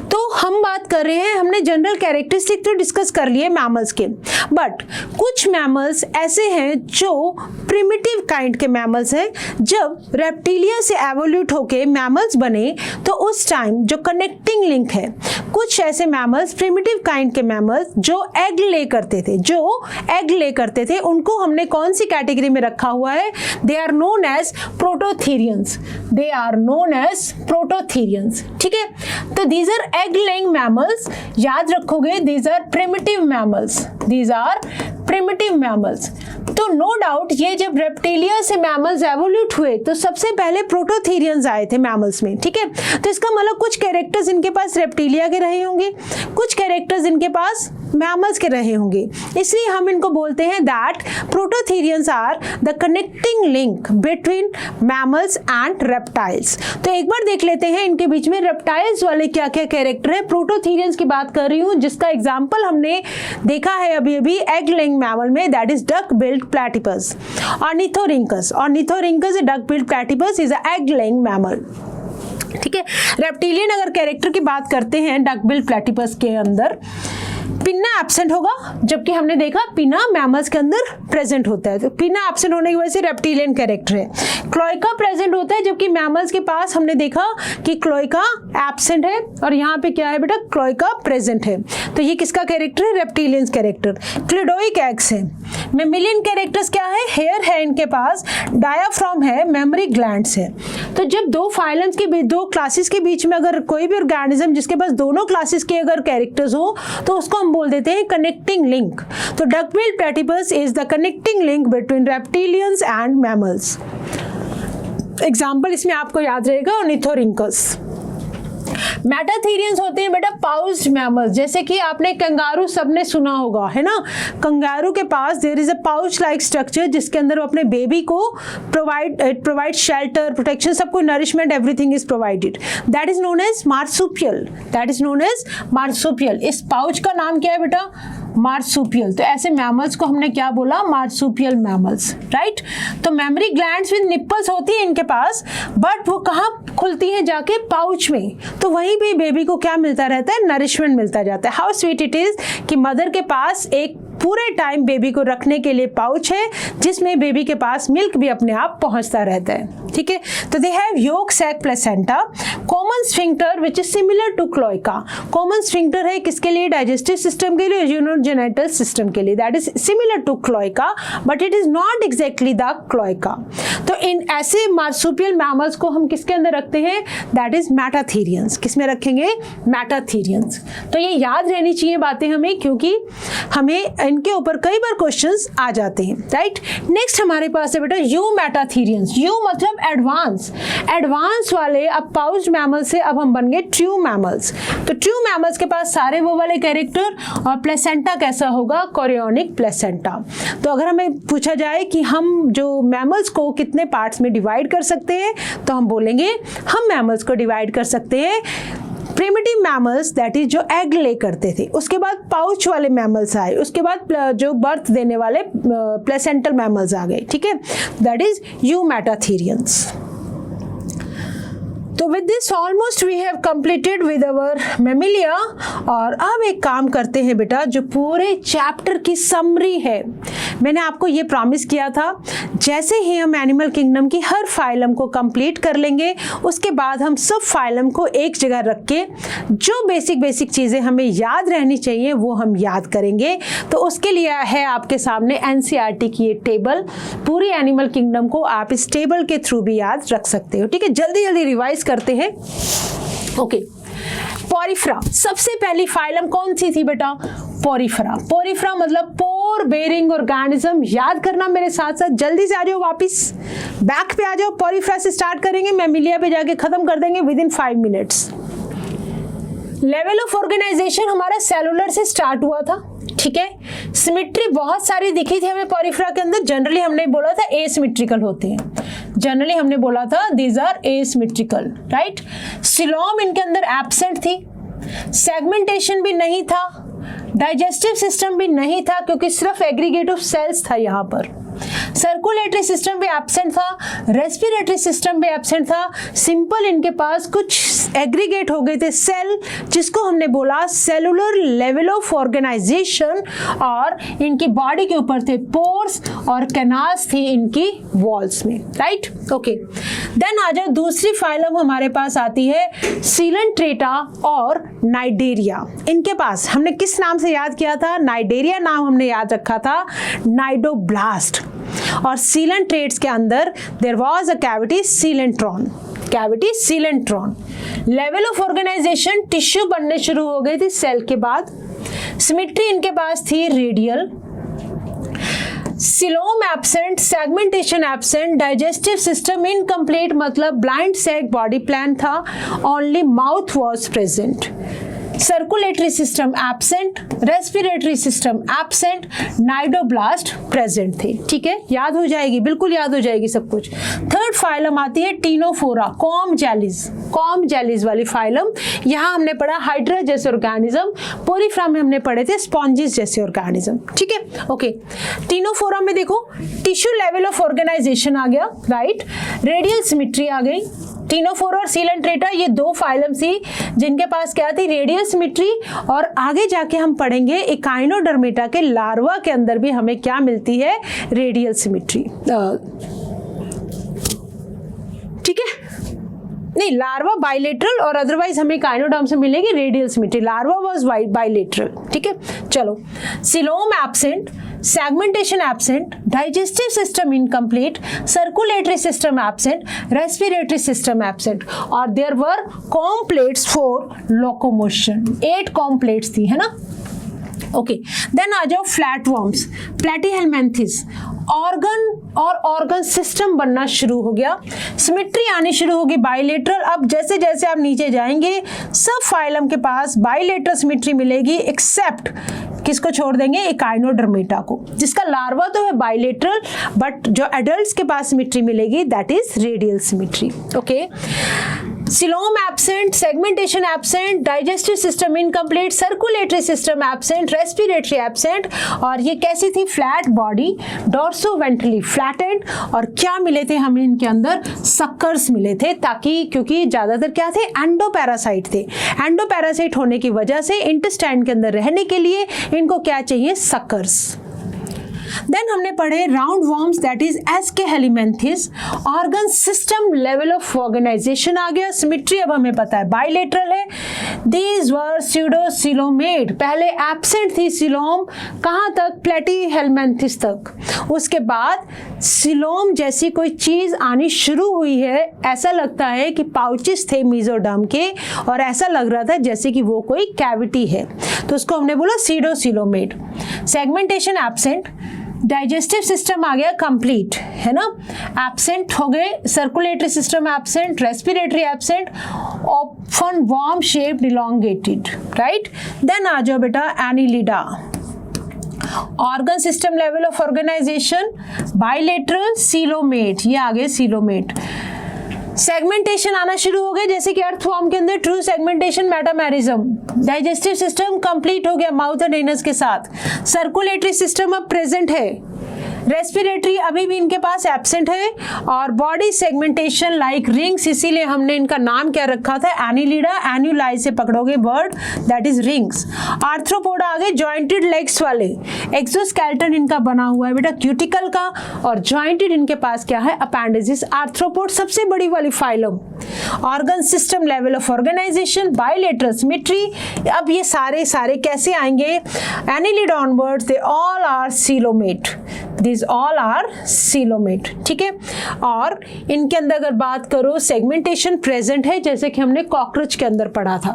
तो हम बात कर रहे हैं, हमने जनरल कैरेक्टरिस्टिक तो डिस्कस कर लिए मैमल्स के, बट कुछ मैमल्स ऐसे हैं जो प्रिमिटिव काइंड के मैमल्स हैं। जब रेप्टिलिया से एवोल्यूट होके मैमल्स बने तो उस टाइम जो कनेक्टिंग लिंक है, कुछ ऐसे मैमल्स, प्रिमिटिव काइंड के मैमल्स जो एग ले करते थे, उनको हमने कौन सी कैटेगरी में रखा हुआ है, they are known as prototherians, ठीक है। तो these are egg laying mammals, याद रखोगे, दीज आर प्रिमिटिव मैमल्स। तो नो डाउट ये जब रेप्टिलिया से मैमल्स एवोल्यूट हुए तो सबसे पहले प्रोटोथेरियंस आए थे मैमल्स में, ठीक है। तो इसका मतलब कुछ कैरेक्टर्स इनके पास रेप्टिलिया के रहे होंगे, कुछ कैरेक्टर्स इनके पास मैमल्स के रहे होंगे, इसलिए हम इनको बोलते हैं that prototherians are the connecting link between mammals and reptiles. तो एक बार देख लेते हैं इनके बीच में रेप्टाइल्स वाले क्या क्या कैरेक्टर है। प्रोटोथेरियंस की बात कर रही हूँ, जिसका एग्जाम्पल हमने देखा है अभी एग लेइंग मैमल में, that is duck billed platypus. Ornithorhynchus duck billed platypus is a egg laying mammal, ठीक है। रेप्टिलियन अगर कैरेक्टर की बात करते हैं डक बिल्ड प्लैटिपस के अंदर, पिन्ना एब्सेंट होगा, जबकि हमने देखा पिना मैमल्स के अंदर प्रेजेंट होता है। तो पिना एब्सेंट होने की वजह से रेप्टिलियन कैरेक्टर है। क्लोइका प्रेजेंट होता है, जबकि मैमल्स के पास हमने देखा कि क्लोइका एब्सेंट है, और यहाँ पे क्या है बेटा, क्लोइका प्रेजेंट है। तो ये किसका कैरेक्टर है, रेप्टिलियन कैरेक्टर। क्लिडोइक एग्स है। मैमिलियन कैरेक्टर्स क्या है, हेयर है इनके पास, डायाफ्राम है, मेमोरी ग्लैंड्स है। तो जब दो फाइलम्स के बीच, दो क्लासेस के बीच में अगर कोई भी ऑर्गेनिज्म जिसके पास दोनों क्लासेस के अगर कैरेक्टर्स हो तो उसको हम बोल देते हैं कनेक्टिंग लिंक। तो duck-build platypus is the connecting link between reptilians and mammals. Example इसमें आपको याद रहेगा ऑर्निथोरिंकस। मेटाथेरियंस होते हैं बेटा पाउच्ड मैमल्स, जैसे कि आपने कंगारू सबने सुना होगा, है ना। कंगारू के पास there is a pouch like structure जिसके अंदर वो अपने बेबी को प्रोवाइड शेल्टर, प्रोटेक्शन, सबको nourishment, everything is provided. That is known as marsupial, that is known as marsupial. इस पाउच का नाम क्या है बेटा? मार्सुपियल। तो ऐसे मैमल्स को हमने क्या बोला? Marsupial mammals, right. तो मेमोरी ग्लैंड्स विद निप्पल्स होती है इनके पास, बट वो कहाँ खुलती है? जाके पाउच में। तो वहीं भी बेबी को क्या मिलता रहता है? नरिशमेंट मिलता जाता है। हाउ स्वीट इट इज कि मदर के पास एक पूरे टाइम बेबी को रखने के लिए पाउच है जिसमें बेबी के पास मिल्क भी अपने आप पहुंचता रहता है, ठीक है। तो they have yolk sac placenta, common sphincter which is similar to cloaca. Common sphincter है किसके लिए? डाइजेस्टिव सिस्टम के लिए, यूरोजेनिटल सिस्टम के लिए। That is similar to cloaca but it is not exactly the cloaca. तो इन ऐसे मार्सुपियल मैमल्स को हम किसके अंदर रखते हैं? That is metatherians. किसमें रखेंगे? मेटाथेरियंस। तो ये याद रहनी चाहिए बातें हमें, क्योंकि हमें इनके ऊपर कई बार क्वेश्चंस आ जाते हैं, राइट। नेक्स्ट हमारे पास है बेटा यूमेटाथेरियंस। यू मतलब एडवांस, एडवांस वाले। अब पाउच्ड मैमल से अब हम बन गए ट्रू मैमल्स। तो ट्रू मैमल्स के पास सारे वो वाले कैरेक्टर, और प्लेसेंटा कैसा होगा? Chorionic placenta. तो अगर हमें पूछा जाए कि हम जो मैमल्स को कितने पार्ट्स में डिवाइड कर सकते हैं, तो हम बोलेंगे हम मैमल्स को डिवाइड कर सकते हैं प्रिमिटिव मैमल्स, दैट इज जो एग ले करते थे, उसके बाद पाउच वाले मैमल्स आए, उसके बाद जो बर्थ देने वाले प्लेसेंटल मैमल्स आ गए, ठीक है। That is eutherians. तो with this almost we have completed with our Mammalia. और अब एक काम करते हैं बेटा, जो पूरे चैप्टर की समरी है, मैंने आपको ये प्रॉमिस किया था जैसे ही हम एनिमल किंगडम की हर फाइलम को कंप्लीट कर लेंगे, उसके बाद हम सब फाइलम को एक जगह रख के जो बेसिक चीज़ें हमें याद रहनी चाहिए वो हम याद करेंगे। तो उसके लिए है आपके सामने एनसीईआरटी की ये टेबल। पूरी एनिमल किंगडम को आप इस टेबल के थ्रू भी याद रख सकते हो, ठीक है। जल्दी जल्दी रिवाइज करते हैं। ओके, पोरिफेरा सबसे पहली फाइलम कौन सी थी बेटा? पोरिफेरा। पोरिफेरा मतलब पोर बेरिंग ऑर्गेनिज्म। याद करना मेरे साथ साथ, जल्दी से आ जाओ, वापिस बैक पे आ जाओ। पोरिफेरा से स्टार्ट करेंगे, मैमिलिया पे जाके खत्म कर देंगे with in 5 minutes. Level of organization हमारा सेलुलर से स्टार्ट हुआ था, ठीक है। सिमेट्री बहुत सारी दिखी थी हमें पोरिफेरा के अंदर। जनरली हमने बोला था एसिमेट्रिकल होते हैं, जनरली हमने बोला था these are asymmetrical, right. Coelom इनके अंदर एब्सेंट थी, सेगमेंटेशन भी नहीं था, डाइजेस्टिव सिस्टम भी नहीं था क्योंकि सिर्फ एग्रीगेट ऑफ सेल्स था यहाँ पर। सर्कुलेटरी सिस्टम भी एब्सेंट था, रेस्पिरेटरी सिस्टम भी एब्सेंट था। सिंपल इनके पास कुछ एग्रीगेट हो गए थे सेल, जिसको हमने बोला सेलुलर लेवल ऑफ ऑर्गेनाइजेशन। और इनकी बॉडी के ऊपर थे पोर्स और कैनाल्स थी इनकी वॉल्स में, राइट। ओके, देन आ जाओ दूसरी फाइलम हमारे पास आती है सीलेंट्रेटा और नाइडेरिया। इनके पास हमने किस नाम से याद किया था? नाइडेरिया नाम हमने याद रखा था, नाइडोब्लास्ट। और सीलेंट्रेट्स के अंदर there was a cavity coelenteron, cavity coelenteron. Level of organisation tissue बनने शुरू हो गई थी सेल के बाद। सिमेट्री इनके पास थी radial. Coelom absent, segmentation absent, digestive system incomplete मतलब ब्लाइंड सैक बॉडी प्लान था, only mouth was present. Circulatory system absent, respiratory system absent, cnidoblast present थे, ठीक है। याद हो जाएगी, बिल्कुल याद हो जाएगी सब कुछ। थर्ड फाइलम आती है टीनोफोरा, कॉम जेलीज वाली फाइलम। यहाँ हमने पढ़ा हाइड्रा जैसे ऑर्गेनिज्म, पोरिफेरा में हमने पढ़े थे स्पॉन्जिस जैसे ऑर्गेनिज्म, ठीक है। ओके, टीनोफोरा में देखो टिश्यू लेवल ऑफ ऑर्गेनाइजेशन आ गया, राइट। रेडियल सिमेट्री आ गई। टीनोफोरा और सीलेंट्रेटा ये दो फाइलम थी जिनके पास क्या थी? Radial symmetry. और आगे जाके हम पढ़ेंगे एकाइनोडर्मेटा के लार्वा के अंदर भी हमें क्या मिलती है? रेडियल सिमेट्री, ठीक है। नहीं, लार्वा बाइलेटरल और अदरवाइज हमें काइनोडर्म से मिलेगी radial symmetry. Larva was bilateral, ठीक है। चलो, coelom absent, segmentation absent, digestive system incomplete, circulatory system absent, respiratory system absent. और there were comb plates for locomotion, 8 comb plates थी, है ना। ओके, देन आ जाओ flat worms, Platyhelminthes. Organ system बनना शुरू हो गया, सिमेट्री आनी शुरू होगी बाइलेटरल। अब जैसे जैसे आप नीचे जाएंगे सब फाइलम के पास बाइलेटरल सिमेट्री मिलेगी, एक्सेप्ट किसको छोड़ देंगे, एकाइनोडर्मेटा को, जिसका लार्वा तो है बाइलेटरल, बट जो एडल्ट्स के पास सिमेट्री मिलेगी that is radial symmetry. Okay, coelom absent, segmentation absent, digestive system incomplete, circulatory system absent, respiratory absent. और ये कैसी थी, flat body, dorso ventrally flattened. और क्या मिले थे हमें इनके अंदर, सक्कर्स मिले थे, ताकि क्योंकि ज्यादातर क्या थे, एंडोपैरासाइट थे। एंडोपैरासाइट होने की वजह से इंटेस्टाइन के अंदर रहने के लिए इनको क्या चाहिए, सक्कर्स। देन हमने पढ़े round worms that is Aschelminthes. Organ system level of organisation आ गया, सिमेट्री अब हमें पता है बाइलेटरल है। दीज वर स्यूडोसिलोमेड, पहले एब्सेंट थी सिलोम, कहाँ तक, प्लेटीहेलमिन्थेस तक। उसके बाद सिलोम जैसी कोई चीज आनी शुरू हुई है, ऐसा लगता है कि पाउचेस थे मेसोडर्म के और ऐसा लग रहा था जैसे कि वो कोई कैविटी है, तो उसको हमने बोला pseudocoelomate. Segmentation absent, digestive system आ गया कंप्लीट, है ना, एब्सेंट हो गए, circulatory system absent, respiratory absent, often worm shaped elongated, right. Then आ जाओ बेटा Annelida, organ system level of organisation bilateral, coelomate, ये आ गए सीलोमेट। सेगमेंटेशन आना शुरू हो गया, जैसे कि अर्थवर्म के अंदर true segmentation metamerism. Digestive system complete हो गया माउथ एंड एनस के साथ, सर्कुलेटरी सिस्टम अब प्रेजेंट है, रेस्पिरेटरी अभी भी इनके पास एब्सेंट है, और बॉडी सेगमेंटेशन लाइक रिंग्स, इसीलिए हमने इनका नाम क्या रखा था, एनिलिडा, एन्यूलाई से पकड़ोगे word that is rings. Arthropoda आ गए, जॉइंटेड लेग्स वाले, एक्सोस्केलेटन इनका बना हुआ है बेटा क्यूटिकल का, और जॉइंटेड इनके पास क्या है, अपेंडिसेस। आर्थ्रोपोड सबसे बड़ी वाली phylum, organ system level of organisation, bilateral symmetry. अब ये सारे कैसे आएंगे, annelida onwards they all are coelomate, These all are coelomate, ठीक है। और इनके अंदर अगर बात करो सेगमेंटेशन प्रेजेंट है, जैसे कि हमने कॉकरोच के अंदर पढ़ा था।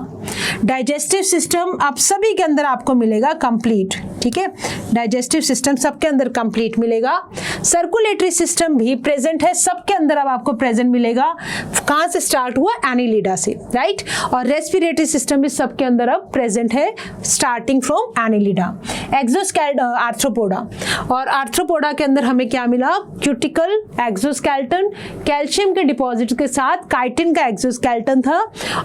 डाइजेस्टिव सिस्टम अब सभी के अंदर आपको मिलेगा कंप्लीट, ठीक है, डाइजेस्टिव सिस्टम सबके अंदर कंप्लीट मिलेगा। सर्कुलेटरी सिस्टम भी प्रेजेंट है, सबके अंदर अब आपको प्रेजेंट मिलेगा। कहाँ से स्टार्ट हुआ, एनिलिडा से, राइट। और रेस्पिरेटरी सिस्टम भी सबके अंदर अब प्रेजेंट है, starting from Annelida. Exoskeleton, arthropoda, और आर्थ्रोपोडा के अंदर हमें क्या मिला, क्यूटिकल, एक्सोस्केलेटन, कैल्शियम के डिपॉजिट के साथ काइटिन का एक्सोस्केलेटन था,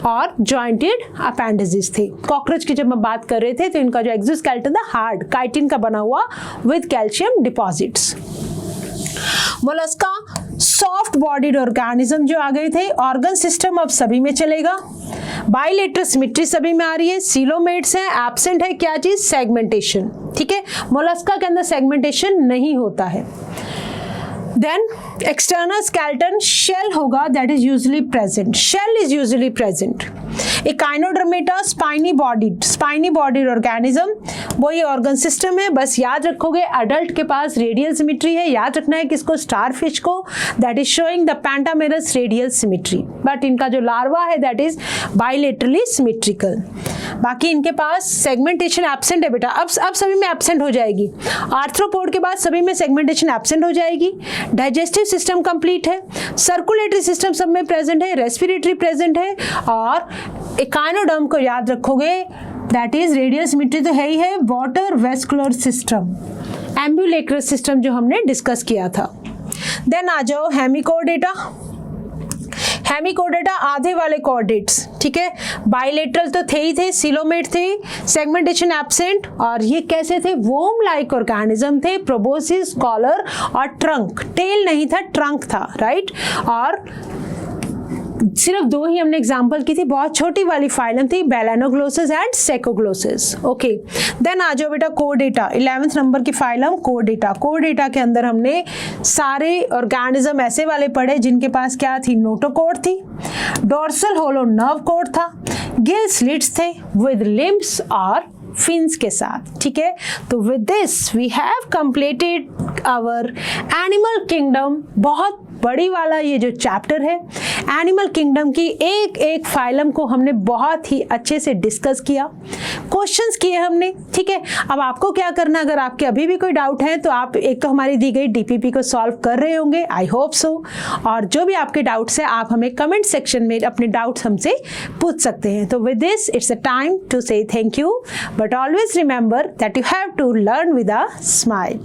और जॉइंटेड अपेंडिसेस थे। कॉकरोच की जब हम बात कर रहे थे तो इनका जो एक्सोस्केलेटन था हार्ड काइटिन का बना हुआ with calcium deposits. Mollusca soft bodied organism जो आ गए थे, ऑर्गन सिस्टम अब सभी में चलेगा, बाइलेटरल सिमेट्री सभी में आ रही है, सीलोमेट्स है, एब्सेंट है क्या चीज, सेगमेंटेशन, ठीक है। मोलस्का के अंदर सेगमेंटेशन नहीं होता है। देन एक्सटर्नल स्केलेटन, शेल होगा that is usually present, shell is usually present. Echinodermata spiny bodied organism, वही ऑर्गन सिस्टम है, बस याद रखोगे एडल्ट के पास रेडियल सिमेट्री है, याद रखना है किसको, स्टारफिश को, that is showing the pentamerous radial symmetry, but इनका जो लार्वा है दैट इज बाइलेटरली सिमेट्रिकल। बाकी इनके पास सेगमेंटेशन एब्सेंट है बेटा, अब सभी में एब्सेंट हो जाएगी। आर्थ्रोपोड के बाद सभी में सेगमेंटेशन एब्सेंट हो जाएगी। डाइजेस्टिव सिस्टम कंप्लीट है, सर्कुलेटरी सिस्टम सब में प्रेजेंट है, रेस्पिरेटरी प्रेजेंट है, और एकाइनोडर्म को याद रखोगे दैट इज रेडियल सिमेट्री तो है ही है, water vascular system, ambulacral system जो हमने डिस्कस किया था। देन आ जाओ हेमिकोडेटा, हेमिकोडेटा आधे वाले कॉर्डेट्स, ठीक है, बाइलेटरल तो थे ही थे, सीलोमेट थे, सेगमेंटेशन एब्सेंट, और ये कैसे थे, वोम लाइक ऑर्गेनिज्म थे, प्रोबोसिस, कॉलर और ट्रंक, टेल नहीं था, ट्रंक था, राइट। और सिर्फ दो ही हमने एग्जांपल की थी, बहुत छोटी वाली फाइलम थी, बेलानोग्लोसिस एंड सेकोग्लोसिस। ओके, देन आ जाओ बेटा कोडेटा, 11th नंबर की फाइलम कोडेटा। कोडेटा के अंदर हमने सारे ऑर्गेनिज्म ऐसे वाले पढ़े जिनके पास क्या थी, नोटोकोड थी, डोर्सल होलो नर्व कोड था, गिल स्लिट्स थे विद लिम्ब्स और फिन्स के साथ, ठीक है। तो with this we have completed our animal kingdom, बहुत बड़ी वाला ये जो चैप्टर है एनिमल किंगडम की एक एक फाइलम को हमने बहुत ही अच्छे से डिस्कस किया, क्वेश्चंस किए हमने, ठीक है। अब आपको क्या करना, अगर आपके अभी भी कोई डाउट है तो आप एक तो हमारी दी गई डीपीपी को सॉल्व कर रहे होंगे, आई होप सो, और जो भी आपके डाउट्स है आप हमें कमेंट सेक्शन में अपने डाउट्स हमसे पूछ सकते हैं। तो with this it's a time to say thank you, but always remember that you have to learn with a smile.